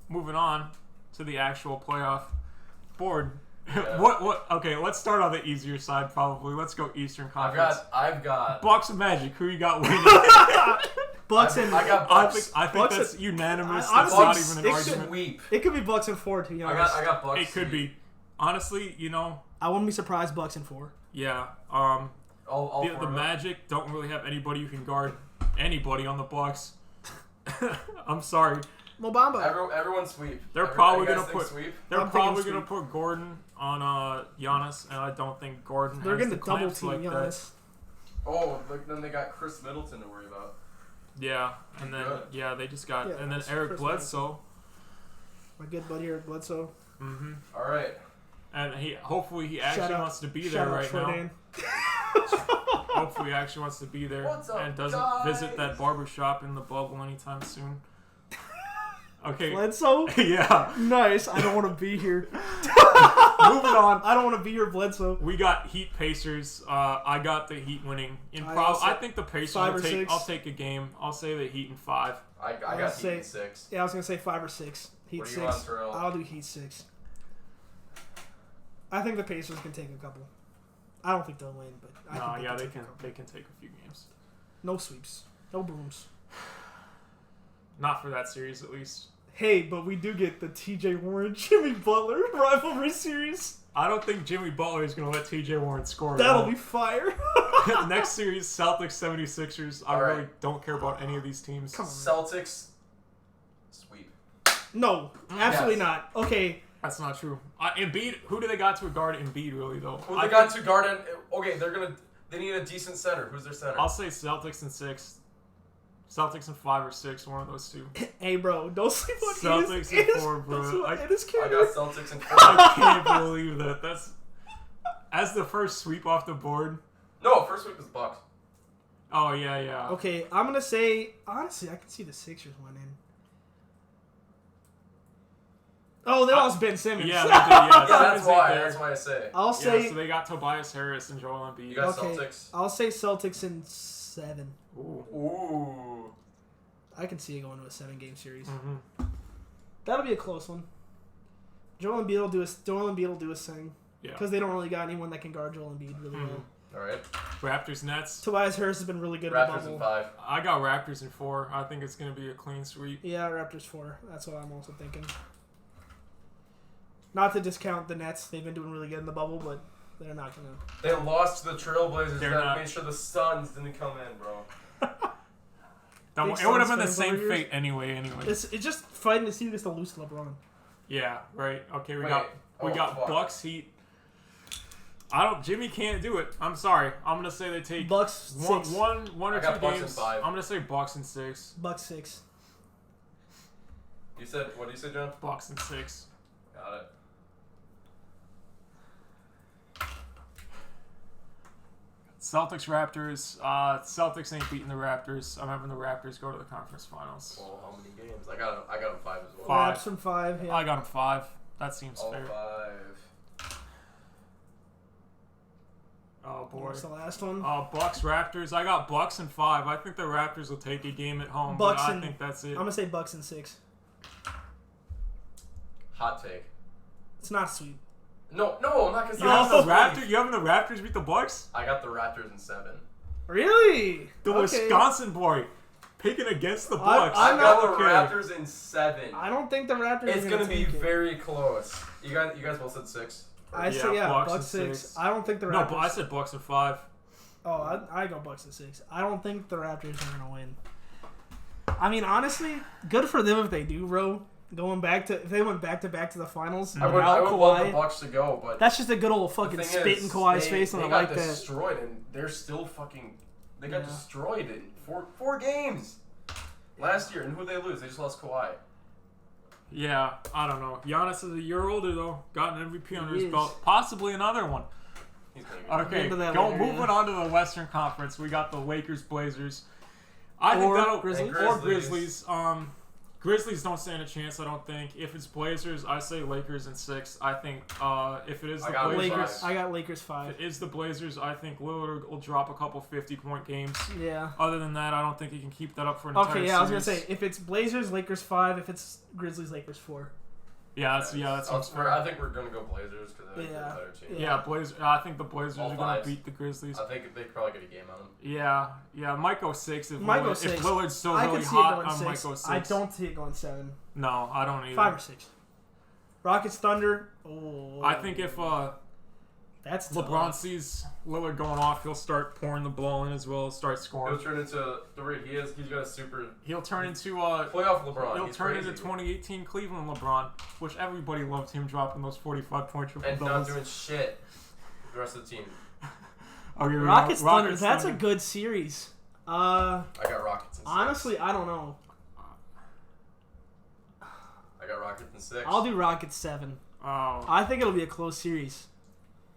moving on to the actual playoff board. Yeah. What? Okay, let's start on the easier side. Probably. Let's go Eastern Conference. I've got Bucks and Magic. Who you got winning? Bucks and I got Bucks. I think Bucks that's unanimous. Honestly, that's not even an argument. Sweep. It could be Bucks and 4 to be honest. I got Bucks. It could be. Honestly, I wouldn't be surprised Bucks and 4. Yeah. The Magic don't really have anybody who can guard anybody on the Bucks. I'm sorry. Mobamba. Everyone sweep. They're probably gonna put Gordon on Giannis, and I don't think Gordon. They're has gonna the double clamps team like Giannis. Then they got Chris Middleton to worry about. Yeah, and then they just got and then Eric Chris Bledsoe. My good buddy Eric Bledsoe. Mm-hmm. All right. And hopefully he actually wants to be there right now. Hopefully he actually wants to be there and doesn't visit that barbershop in the bubble anytime soon. Okay. Bledsoe? Yeah. Nice. I don't want to be here. Moving on. I don't want to be here, Bledsoe. We got Heat Pacers. I got the Heat winning. I think the Pacers will take. I'll take a game. I'll say the Heat in 5. I got Heat in 6. Yeah, I was gonna say 5 or 6. Heat what 6. You want, Terrell? I'll do Heat 6. I think the Pacers can take a couple. I don't think they'll win, but they can take a few games. No sweeps. No brooms. Not for that series, at least. Hey, but we do get the TJ Warren Jimmy Butler rivalry series. I don't think Jimmy Butler is going to let TJ Warren score. That'll be fire. Next series, Celtics 76ers. I really don't care about any of these teams. Come on, Celtics sweep. No, absolutely not. Okay. That's not true. Embiid, who do they got to guard Embiid, really, though? Who they got to guard him? Okay, they need a decent center. Who's their center? I'll say Celtics in 6. Celtics in 5 or 6, one of those two. Hey, bro, don't sleep on Celtics in 4, bro. I got Celtics in 4. I can't believe that. That's as the first sweep off the board. No, first sweep is Bucks. Oh, yeah. Okay, I'm going to say, honestly, I can see the Sixers winning. Oh, they lost Ben Simmons. Yeah, they did, yeah. That's why I say. I'll say... so they got Tobias Harris and Joel Embiid. You got Celtics? I'll say Celtics in 7. Ooh. I can see it going to a 7-game series. Mm-hmm. That'll be a close one. Joel Embiid will do his thing. Yeah. Because they don't really got anyone that can guard Joel Embiid really well. All right. Raptors, Nets. Tobias Harris has been really good Raptors in the bubble. in 5. I got Raptors in 4. I think it's going to be a clean sweep. Yeah, Raptors 4. That's what I'm also thinking. Not to discount the Nets. They've been doing really good in the bubble, but they're not going to. They lost to the Trailblazers. That made sure the Suns didn't come in, bro. It would have been the same fate anyway. It's just fighting to see who gets to lose to LeBron. Yeah, right. Okay, we got Bucks, Heat. Jimmy can't do it. I'm sorry. I'm gonna say they take Bucks one 6. or 2 games. I'm gonna say Bucks in 6. Bucks 6. You said what? Do you say, John? Bucks in 6. Got it. Celtics, Raptors. Celtics ain't beating the Raptors. I'm having the Raptors go to the conference finals. Well, how many games? I got them 5 as well. 5. Raps in 5. Yeah. I got them 5. That seems fair. 5. Oh boy. What's the last one? Bucks, Raptors. I got Bucks in 5. I think the Raptors will take a game at home. I think that's it. I'm gonna say Bucks in 6. Hot take. It's not sweet. No, I'm not gonna say You having the Raptors beat the Bucks? I got the Raptors in 7. Really? The Wisconsin boy picking against the Bucks. I got the Raptors in 7. I don't think the Raptors. It's gonna be very close. You guys both said 6. I say Bucks 6. I don't think the Raptors. No, but I said Bucks in 5. Oh, I go Bucks in 6. I don't think the Raptors are gonna win. I mean, honestly, good for them if they do, bro. If they went back to the finals. I would love the Bucks to go, but that's just a good old fucking spit in Kawhi's face, and I like that. They got destroyed, and they're still fucking. They got destroyed in four games last year, and who they lose? They just lost Kawhi. Yeah, I don't know. Giannis is a year older though. Got an MVP under his belt, possibly another one. He's gonna okay, moving on to the Western Conference, we got the Lakers, Blazers. I think that'll Grizzlies. Grizzlies don't stand a chance, I don't think. If it's Blazers, I say Lakers in 6. I think if it is the Blazers... I got Lakers 5. If it is the Blazers, I think Lillard will drop a couple 50-point games. Yeah. Other than that, I don't think he can keep that up for an entire series. I was going to say, if it's Blazers, Lakers 5. If it's Grizzlies, Lakers 4. Yeah, that's fair. I think we're going to go Blazers because I think they're a better team. Yeah, Blazers. I think the Blazers are going to beat the Grizzlies. I think they probably get a game on them. Yeah, might go 6 if six. Lillard's still really hot. I might go 6. I don't see it going 7. No, I don't either. 5 or 6. Rockets, Thunder. Oh. I think if that's LeBron sees Lillard going off, he'll start pouring the ball in as well, start scoring. He'll turn into he's got a super. He'll turn into playoff LeBron. He'll turn into 2018 Cleveland LeBron, which everybody loved him dropping those 45-point triple doubles. And not doing shit. The rest of the team. Okay, Rockets Thunder. That's a good series. I got Rockets in 6. Honestly, I don't know. I got Rockets in 6. I'll do Rockets 7. Oh. I think it'll be a close series.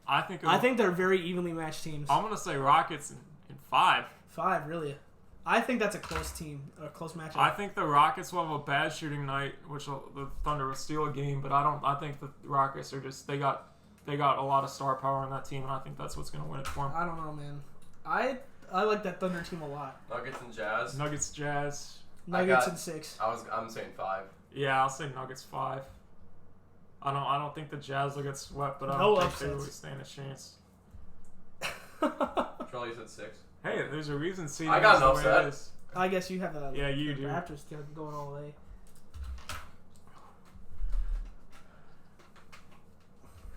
I think they're very evenly matched teams. I'm gonna say Rockets in 5. 5, really? I think that's a close team, a close matchup. I think the Rockets will have a bad shooting night, which the Thunder will steal a game. But I think the Rockets are just they got a lot of star power on that team, and I think that's what's gonna win it for them. I don't know, man. I like that Thunder team a lot. Nuggets and Jazz. Nuggets in 6. I'm saying 5. Yeah, I'll say Nuggets 5. I don't think the Jazz will get swept, but I No don't upsets. think they really stand a chance. Charlie said 6. Hey, there's a reason seeding I got is an the way it upset. is. I guess you have that. Yeah, you do. Raptors going all the way.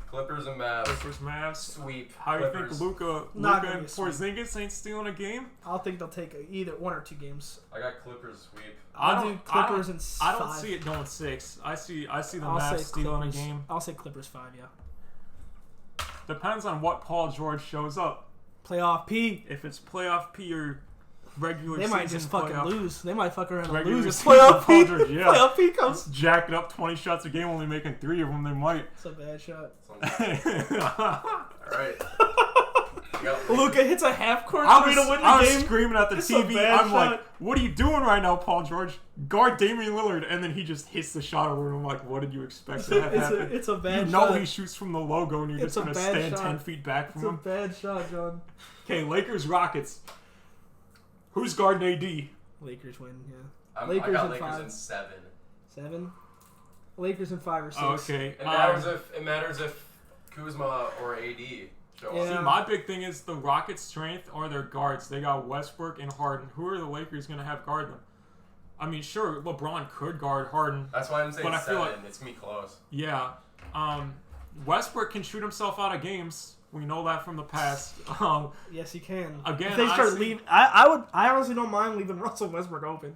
Clippers and Mavs. Mavs. Sweep. How do you Clippers. think Luka Not gonna and be a sweep. Porzingis ain't stealing a game? I'll think they'll take either 1 or 2 games. I got Clippers sweep. I'll do Clippers in 5. I don't see it going 6. I see the I'll Mavs say stealing Clippers. a game. I'll say Clippers 5, yeah. Depends on what Paul George shows up. Playoff P. If it's playoff P or regular They season might just fucking playoff, lose. They might fuck around and regular lose. If season playoff P. Paul George, yeah. Playoff P comes. Jacking up 20 shots a game, only making 3 of them. They might. It's a bad shot. Alright. Luka hits a half-court three to win the I was game. screaming at the It's a TV. bad I'm shot. like, what are you doing right now, Paul George? Guard Damian Lillard. And then he just hits the shot over. And I'm like, what did you expect to have happen? It's a bad you shot. know he shoots from the logo, and you're It's just going a to bad stand shot. 10 feet back from It's a him. bad shot, John. Okay, Lakers, Rockets. Who's guarding AD? Lakers win, yeah. I got in Lakers 5. in 7. 7? Lakers in 5 or 6. Oh, okay. It matters if Kuzma or AD show Yeah. up. See, my big thing is the Rockets' strength are their guards. They got Westbrook and Harden. Who are the Lakers going to have guard them? I mean, sure, LeBron could guard Harden. That's why I'm saying But I 7. feel like- It's me close. Yeah. Westbrook can shoot himself out of games. We know that from the past. Yes, he can. Again, if they start leaving, I honestly don't mind leaving Russell Westbrook open.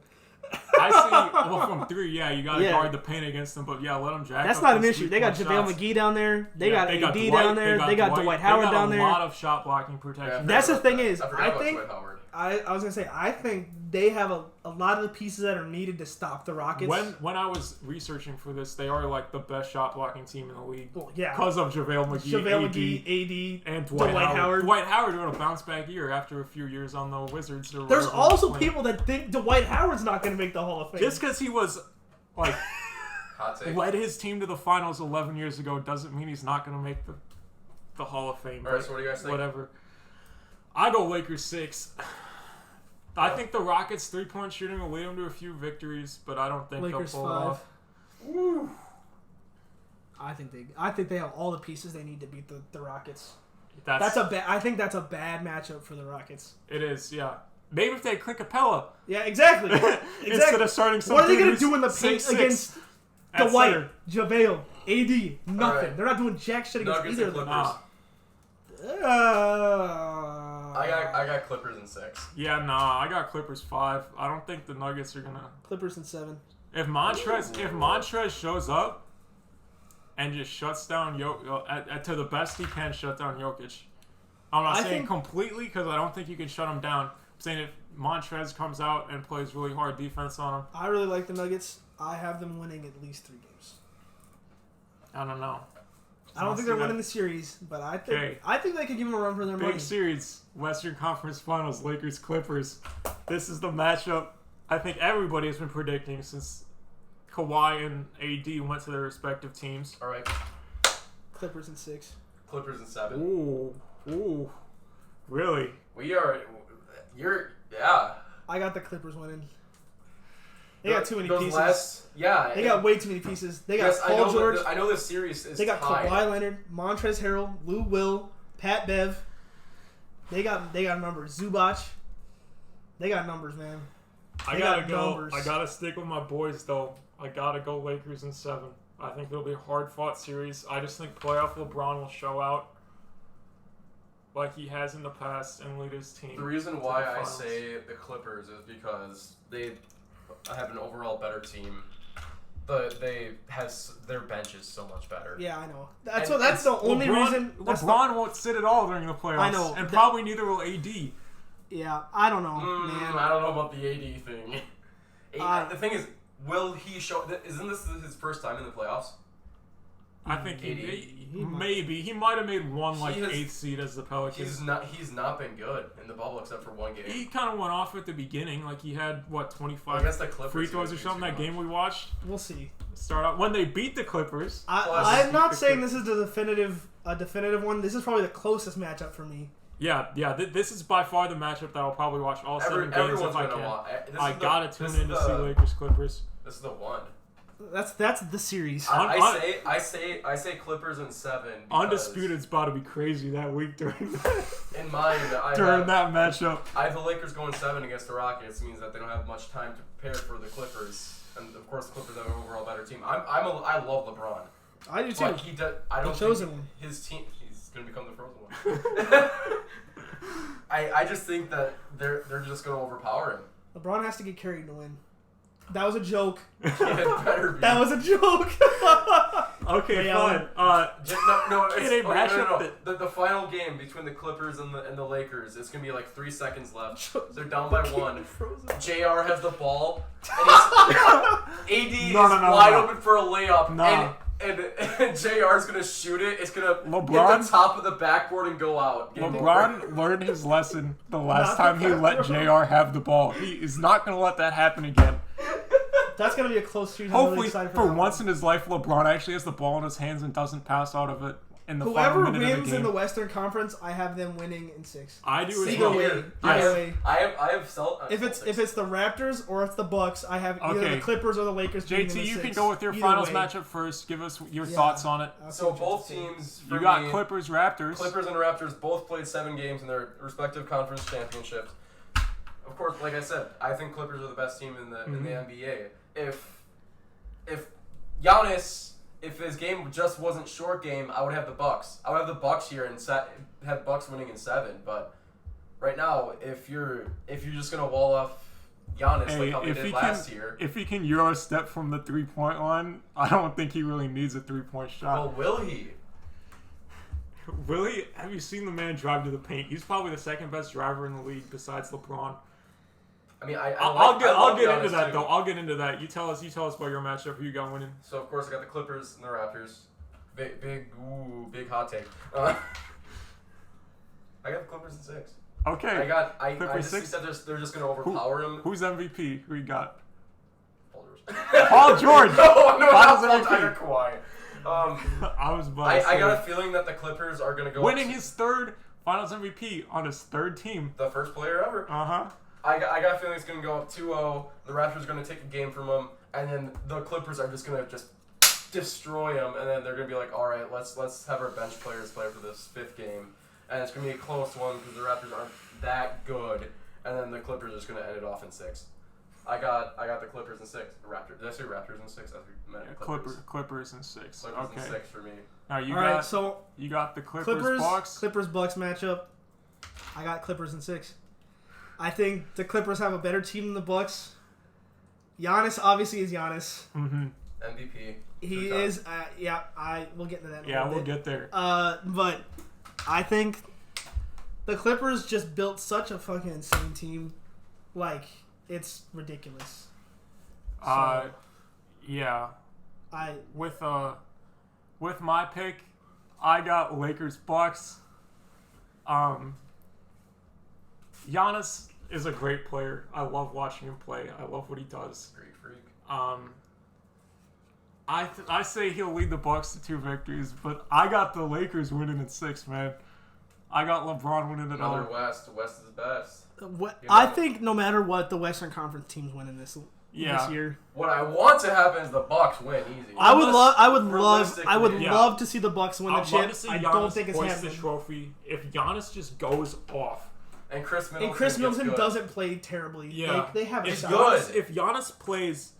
I see. Well, from 3, yeah, you got to Yeah. guard the paint against them. But yeah, let them jack. That's up not an those issue. They got 3-point JaVale shots. McGee down there. They Yeah, got AD down there. They got Dwight Howard down They there. got a lot of shot blocking protection. That's the thing is, I forgot I about think Dwight Howard. I was gonna say I think they have a lot of the pieces that are needed to stop the Rockets. When I was researching for this, they are like the best shot blocking team in the league. Well, yeah, Because of JaVale McGee, JaVale AD, McGee, AD, and Dwight Howard. Howard. Dwight Howard had a bounce back year after a few years on the Wizards. Or There's wherever also he was playing. people that think Dwight Howard's not going to make the Hall of Fame. Just because he was like Hot take. led his team to the finals 11 years ago doesn't mean he's not going to make the Hall of Fame. Alright, so what do you guys think? Whatever. I go Lakers 6. I think the Rockets 3-point shooting will lead them to a few victories, but I don't think Lakers they'll pull 5. it off. Woo. I think they have all the pieces they need to beat the Rockets. I think that's a bad matchup for the Rockets. It is, yeah. Maybe if they Clint Capella Yeah, exactly. instead of starting some What are they dude going to who's do in the paint 6'6" against at Dwight, center. JaVale, AD? Nothing. All right. They're not doing jack shit against Nuggets either and of them. Clippers. I got Clippers in 6. Yeah, nah, I got Clippers 5. I don't think the Nuggets are gonna. Clippers in 7. If Montrez shows up and just shuts down to the best he can, shut down Jokic. I'm not saying completely because I don't think you can shut him down. I'm saying if Montrez comes out and plays really hard defense on him. I really like the Nuggets. I have them winning at least 3 games. I don't know. I don't think they're winning the series, but I think they could give them a run for their money. Big series, Western Conference Finals, Lakers Clippers. This is the matchup I think everybody has been predicting since Kawhi and AD went to their respective teams. All right. Clippers in 6. Clippers in 7. Ooh, really? Yeah. I got the Clippers winning. They got too many pieces. They got way too many pieces. They got Paul George. I know this series is They got tied. Kawhi Leonard, Montrezl Harrell, Lou Will, Pat Bev. They got numbers. Zubac. They got numbers, man. I gotta stick with my boys though. I gotta go Lakers in 7. I think it'll be a hard fought series. I just think playoff LeBron will show out like he has in the past and lead his team. The reason why I say the Clippers is because they have an overall better team. Their bench is so much better. Yeah, I know. That's the only reason. LeBron won't sit at all during the playoffs. I know, and probably neither will AD. Yeah, I don't know, man. I don't know about the AD thing. The thing is, will he show? Isn't this his first time in the playoffs? I think he might have made one 8th seed as the Pelicans. He's not been good in the bubble except for one game. He kind of went off at the beginning, like he had 25 free throws or something that game we watched. We'll see. Start out when they beat the Clippers. I'm not saying this is a definitive one. This is probably the closest matchup for me. Yeah. This is by far the matchup that I'll probably watch all 7 games if I can. I gotta tune in to see Lakers Clippers. This is the one. That's the series. I say Clippers in 7. Undisputed's about to be crazy that week during in mind that matchup. I have the Lakers going 7 against the Rockets. Means that they don't have much time to prepare for the Clippers, and of course the Clippers have an overall better team. I love LeBron. I do too. But I don't think his team. He's gonna become the frozen one. I just think that they're just gonna overpower him. LeBron has to get carried to win. That was a joke. It better be. That was a joke. Okay, fine. The final game between the Clippers and the Lakers, it's gonna be like 3 seconds left. They're down by 1. JR has the ball, and AD is wide open for a layup, and JR's gonna shoot it. It's gonna hit the top of the backboard and go out. LeBron learned his lesson the last time he let JR have the ball. He is not gonna let that happen again. That's going to be a close series. Hopefully, for once in his life, LeBron actually has the ball in his hands and doesn't pass out of it in the final minute of the game. Whoever wins in the Western Conference, I have them winning in 6. I do as well. Either way. I have if it's the Raptors or it's the Bucks, I have either the Clippers or the Lakers. JT, you can go with your finals matchup first. Give us your thoughts on it. So both teams. You got Clippers, Raptors. Clippers and Raptors both played 7 games in their respective conference championships. Of course, like I said, I think Clippers are the best team in the NBA. If Giannis, if his game just wasn't short game, I would have the Bucks. I would have the Bucks here and have Bucks winning in 7. But right now, if you're just gonna wall off Giannis like how they did last year, if he can Euro step from the 3-point line, I don't think he really needs a 3-point shot. Well, will he? Will he? Have you seen the man drive to the paint? He's probably the second best driver in the league besides LeBron. I mean, I'll get into that though. I'll get into that. You tell us about your matchup. Who you got winning? So of course I got the Clippers and the Raptors. Big hot take. I got the Clippers in 6. Okay. I just think that they're just gonna overpower him. Who's MVP? Who you got? Paul George. Paul George. No, Finals I MVP. got Kawhi. I got a feeling that the Clippers are gonna go winning his 3rd Finals MVP on his 3rd team. The first player ever. Uh-huh. I got a feeling it's going to go up 2-0. The Raptors are going to take a game from them, and then the Clippers are just going to destroy them, and then they're going to be like, all right, let's have our bench players play for this 5th game, and it's going to be a close one because the Raptors aren't that good, and then the Clippers are just going to end it off in 6. I got the Clippers in 6. Raptors. Did I say Raptors in 6? Clippers in 6. Clippers okay. in 6 for me. Now you got the Clippers Bucks. Clippers Bucks matchup. I got Clippers in 6. I think the Clippers have a better team than the Bucks. Giannis obviously is Giannis. Mm-hmm. MVP. He is. We'll get into that. We'll get there. But I think the Clippers just built such a fucking insane team. Like, it's ridiculous. So, yeah. With my pick, I got Lakers Bucks. Giannis is a great player. I love watching him play. I love what he does. Great freak. I say he'll lead the Bucks to 2 victories, but I got the Lakers winning in 6, man. I got LeBron winning it all. Another West. West is best. I think no matter what, the Western Conference teams winning this year. What I want to happen is the Bucks win easy. I would love to see the Bucks win the chip. I don't think it's happening. The trophy if Giannis just goes off. And Chris Middleton doesn't play terribly. Yeah, like, they have if good. If Giannis plays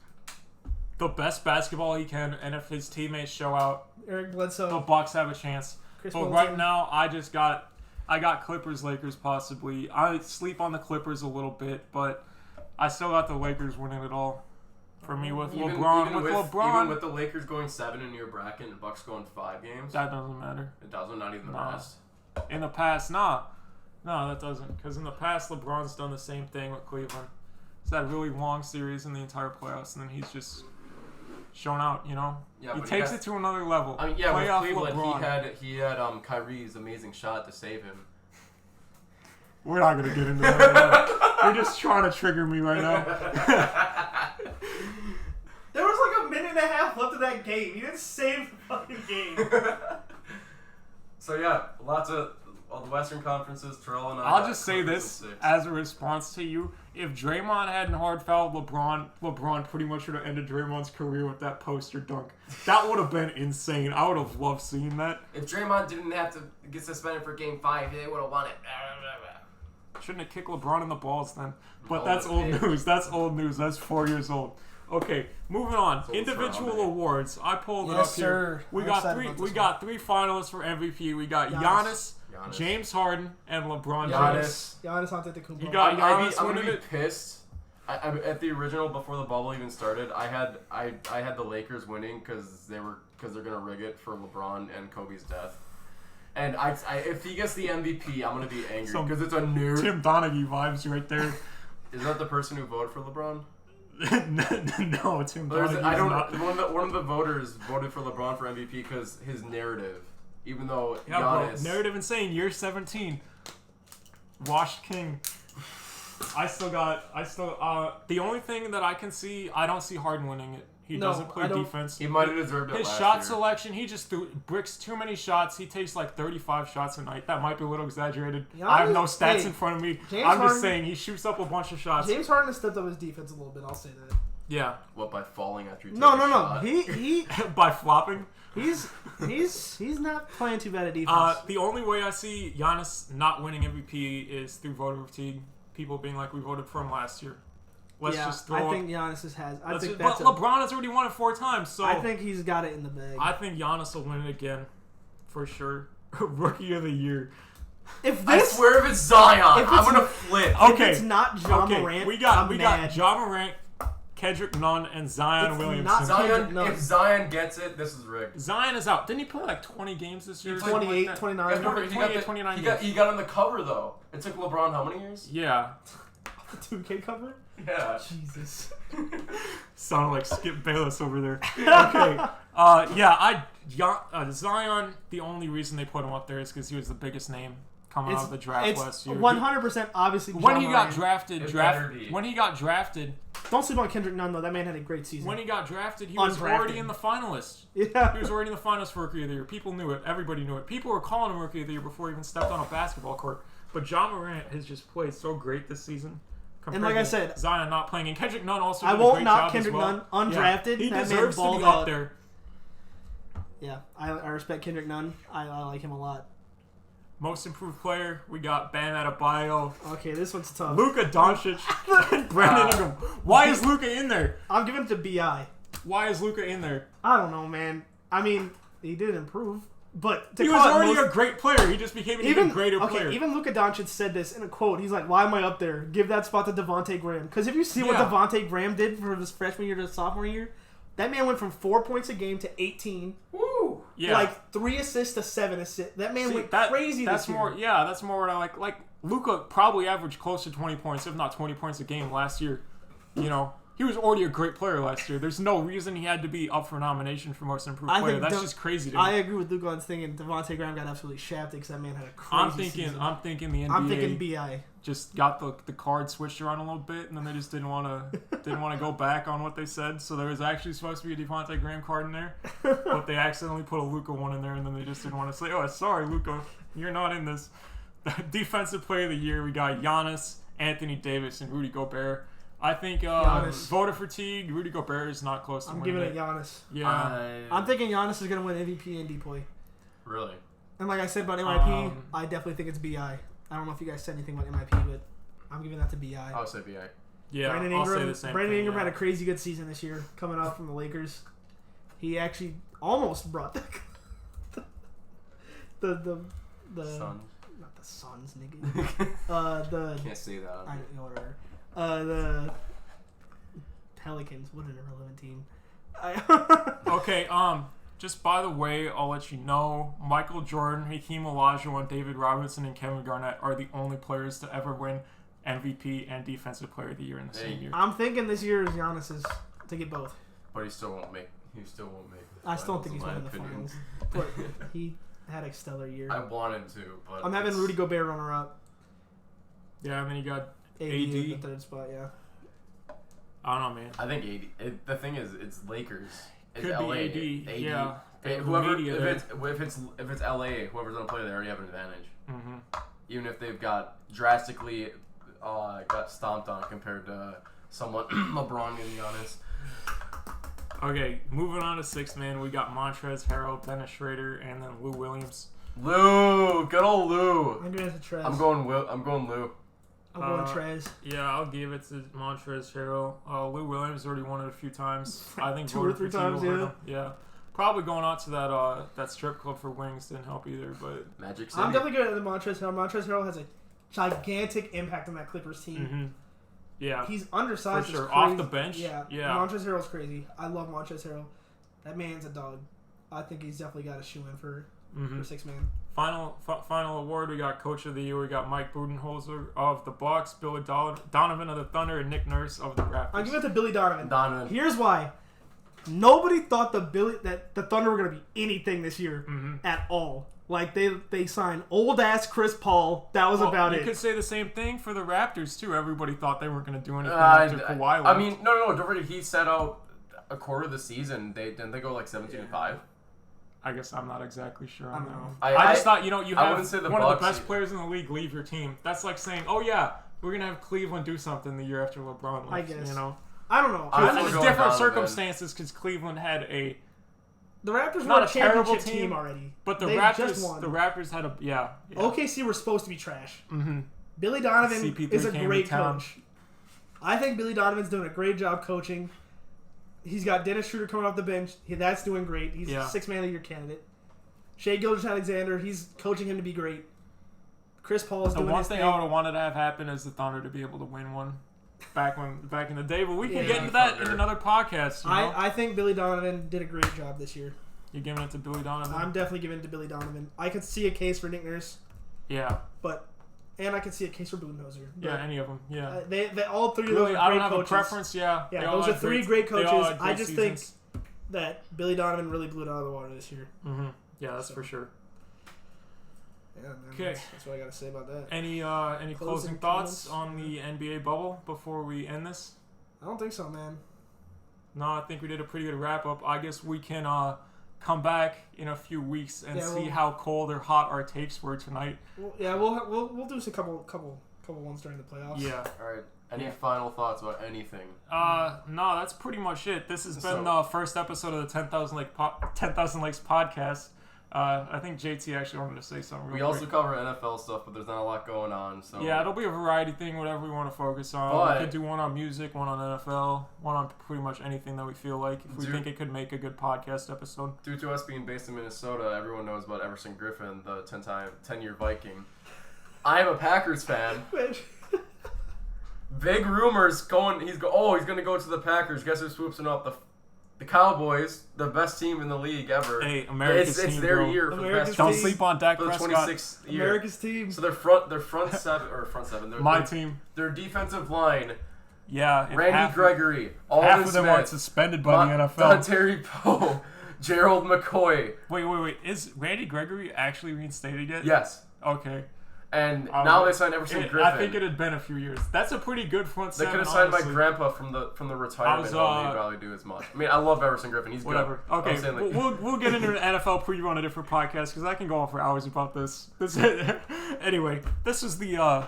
the best basketball he can, and if his teammates show out, Eric Bledsoe, the Bucks have a chance. But right now, I got Clippers, Lakers possibly. I sleep on the Clippers a little bit, but I still got the Lakers winning it all. For me, with LeBron. Even with the Lakers going 7 in your bracket and the Bucks going 5 games? That doesn't matter. It doesn't? Not even the rest? In the past, nah. No, that doesn't. Because in the past, LeBron's done the same thing with Cleveland. It's that really long series in the entire playoffs, and then he's just shown out, you know? Yeah, he takes it to another level. I mean, yeah, Playoff with Cleveland, LeBron. he had Kyrie's amazing shot to save him. We're not going to get into that right now. You're just trying to trigger me right now. There was like a minute and a half left of that game. He didn't save the fucking game. So, yeah, lots of all the Western Conferences, Terrell and I. I'll just say this as a response to you. If Draymond hadn't hard fouled LeBron pretty much would have ended Draymond's career with that poster dunk. That would have been insane. I would have loved seeing that. If Draymond didn't have to get suspended for Game 5, they would have won it. Shouldn't have kicked LeBron in the balls then. But that's old news. That's old news. That's 4 years old. Okay, moving on. Individual awards. I pulled it up here. We got three finalists for MVP. We got Giannis, James Harden, and LeBron James. Giannis Antetokounmpo. You got Giannis I'm gonna be pissed. At the original, before the bubble even started, I had the Lakers winning because they're gonna rig it for LeBron and Kobe's death. And if he gets the MVP, I'm gonna be angry because it's a new Tim Donaghy vibes right there. Is that the person who voted for LeBron? No, Tim Donaghy. One of the voters voted for LeBron for MVP because his narrative, even though Giannis, narrative insane. Year 17, washed king. The only thing that I can see, I don't see Harden winning it. He doesn't play defense. He might have deserved it. His shot selection, he just bricks too many shots. He takes like 35 shots a night. That might be a little exaggerated. I have no stats in front of me. I'm just saying he shoots up a bunch of shots. James Harden has stepped up his defense a little bit. I'll say that. Yeah. What, by falling after you take No. a shot? He by flopping. He's not playing too bad at defense. The only way I see Giannis not winning MVP is through voter fatigue. People being like, we voted for him last year. I think Giannis has. But LeBron has already won it 4 times, so I think he's got it in the bag. I think Giannis will win it again, for sure. Rookie of the year. I swear if it's Zion, I'm gonna flip. Okay, if it's not John Morant, we got John Morant, Kendrick Nunn, and Zion Williamson. If Zion gets it, this is rigged. Zion is out. Didn't he play like 20 games this year? 28, 29. He got on the cover though. It took LeBron how many years? Yeah. The 2K cover? Yeah. Jesus. Sounded like Skip Bayless over there. Okay. Zion, the only reason they put him up there is because he was the biggest name coming out of the draft last year. 100% obviously. When he got drafted. Don't sleep on Kendrick Nunn though. That man had a great season. When he got drafted, he was already in the finalists. Yeah. He was already in the finalists for Rookie of the Year. People knew it. Everybody knew it. People were calling him Rookie of the Year before he even stepped on a basketball court. But John Morant has just played so great this season. And like I said, Zion not playing, and Kendrick Nunn also. I won't knock Kendrick Nunn, undrafted. He deserves to be up there. Yeah, I respect Kendrick Nunn. I like him a lot. Most improved player, we got Bam Adebayo. Okay, this one's tough. Luka Doncic, Brandon Ingram. Why is Luka in there? I'm giving it to Bi. Why is Luka in there? I don't know, man. I mean, he did improve. But he was already a great player. He just became an even greater player. Even Luka Doncic said this in a quote. He's like, "Why am I up there? Give that spot to Devontae Graham." Because if you see what Devontae Graham did from his freshman year to sophomore year, that man went from 4 points a game to 18. Woo! Yeah. Like 3 assists to 7 assists. That man went crazy this year. That's more what I like. Like Luka probably averaged close to 20 points, if not 20 points a game last year. You know, he was already a great player last year. There's no reason he had to be up for nomination for most improved player. That's just crazy to me. I agree with Luka on thinking Devontae Graham got absolutely shafted because that man had a crazy season. I'm thinking the NBA. I'm thinking BI just got the card switched around a little bit, and then they just didn't want to go back on what they said. So there was actually supposed to be a Devontae Graham card in there, but they accidentally put a Luka one in there, and then they just didn't want to say, "Oh, sorry, Luka, you're not in this." Defensive Player of the Year, we got Giannis, Anthony Davis, and Rudy Gobert. I think voter fatigue. Rudy Gobert is not close to winning. I'm giving it Giannis. Yeah, I'm thinking Giannis is going to win MVP and DPOY. Really? And like I said about MIP, I definitely think it's BI. I don't know if you guys said anything about MIP, but I'm giving that to BI. I would say BI. Yeah, I'll say the same Brandon thing, Ingram had a crazy good season this year, coming up from the Lakers. He actually almost brought the Suns. Not the Suns, nigga. Can't say that. I don't know whatever. The Pelicans. What an irrelevant team. Okay, just by the way, I'll let you know, Michael Jordan, Hakeem Olajuwon, David Robinson, and Kevin Garnett are the only players to ever win MVP and Defensive Player of the Year in the same year. I'm thinking this year is Giannis's to get both. But he still won't make. The I still don't think he's winning the finals. But he had a stellar year. I want him to, but I'm having Rudy Gobert runner up. Yeah, and then you got AD in the third spot. Yeah. I don't know, man. I think AD. The thing is, it's Lakers. It's Could LA. be AD. Yeah. Whoever, if it's LA, whoever's gonna play, they already have an advantage. Mm-hmm. Even if they've got drastically got stomped on compared to someone LeBron and Giannis. Okay, moving on to 6 man, we got Montrezl Harrell, Dennis Schrader, and then Lou Williams. Lou, good old Lou. I'm giving it to Trez. I'm going Lou. I'm going Trez. Yeah, I'll give it to Montrezl Harrell. Lou Williams already won it a few times. I think 2 or 3 times. Yeah. Probably going out to that strip club for wings didn't help either, but Magic City. I'm definitely going to Montrezl Harrell. Montrezl Harrell has a gigantic impact on that Clippers team. Mm-hmm. Yeah, he's undersized. For sure. Off the bench. Yeah. Montrezl Harrell's crazy. I love Montrezl Harrell. That man's a dog. I think he's definitely got a shoe in for 6 man. Final award, we got Coach of the Year. We got Mike Budenholzer of the Bucks, Billy Donovan of the Thunder, and Nick Nurse of the Raptors. I'll give it to Billy Donovan. Here's why. Nobody thought that the Thunder were going to be anything this year at all. Like, they signed old-ass Chris Paul. That was about it. You could say the same thing for the Raptors, too. Everybody thought they weren't going to do anything after Kawhi left. I mean, no. Don't forget, he set out a quarter of the season. Didn't they go like 17-5? I guess I'm not exactly sure. I don't know. I just thought, you have one of the best players in the league leave your team. That's like saying, oh, yeah, we're going to have Cleveland do something the year after LeBron left. I guess. I don't know. It's different circumstances because Cleveland had the Raptors were a championship team already. But the Raptors had a yeah. OKC were supposed to be trash. Mm-hmm. Billy Donovan is a great coach. I think Billy Donovan's doing a great job coaching. He's got Dennis Schroeder coming off the bench. That's doing great. He's a 6 man of the year candidate. Shai Gilgeous-Alexander, he's coaching him to be great. Chris Paul is doing his thing. The one thing I would have wanted to have happen is the Thunder to be able to win one. Back in the day, but we can get into that in another podcast. I think Billy Donovan did a great job this year. You're giving it to Billy Donovan? I'm definitely giving it to Billy Donovan. I could see a case for Nick Nurse. Yeah. And I could see a case for Budenholzer. Yeah, any of them. Yeah. They all 3 of those are great coaches. I don't have a preference. Yeah. Yeah, those are 3 great coaches. I just think that Billy Donovan really blew it out of the water this year. Mm-hmm. Yeah, that's for sure. Yeah, man, okay. That's what I got to say about that. Any closing thoughts on the NBA bubble before we end this? I don't think so, man. No, I think we did a pretty good wrap up. I guess we can come back in a few weeks and see how cold or hot our takes were tonight. We'll do a couple ones during the playoffs. Yeah. All right. Any final thoughts about anything? No, that's pretty much it. This has been the first episode of the 10,000 Lakes podcast. I think JT actually wanted to say something. We also cover NFL stuff, but there's not a lot going on. So yeah, it'll be a variety thing, whatever we want to focus on. But, we could do one on music, one on NFL, one on pretty much anything that we feel like. If we think it could make a good podcast episode. Due to us being based in Minnesota, everyone knows about Everson Griffin, the 10-year Viking. I am a Packers fan. Big rumors going. He's going to go to the Packers. Guess who swoops him up? The Cowboys, the best team in the league ever. Hey, America's team, it's their bro. year for America's the past Don't sleep on Dak for the Prescott. 26th year. America's team. So they're front seven. My team. Their defensive line. Yeah. Randy Gregory. Half Aldon of them Smith, aren't suspended by the NFL. Don Terry Poe. Gerald McCoy. Wait. Is Randy Gregory actually reinstated yet? Yes. Okay. And now they signed Everson Griffin. I think it had been a few years. That's a pretty good front They seven. could have signed honestly. my grandpa from the retirement home. He'd probably do as much. I mean, I love Everson Griffin. He's Whatever. good. Okay, I'm saying, like, we'll get into an NFL preview on a different podcast because I can go on for hours about this. Anyway, this was the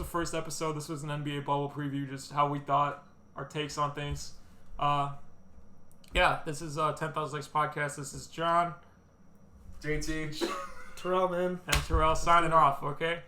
first episode. This was an NBA bubble preview, just how we thought, our takes on things. Yeah, this is 10,000 Likes podcast. This is John, JT. Terrell, man. and Terrell signing off. Okay.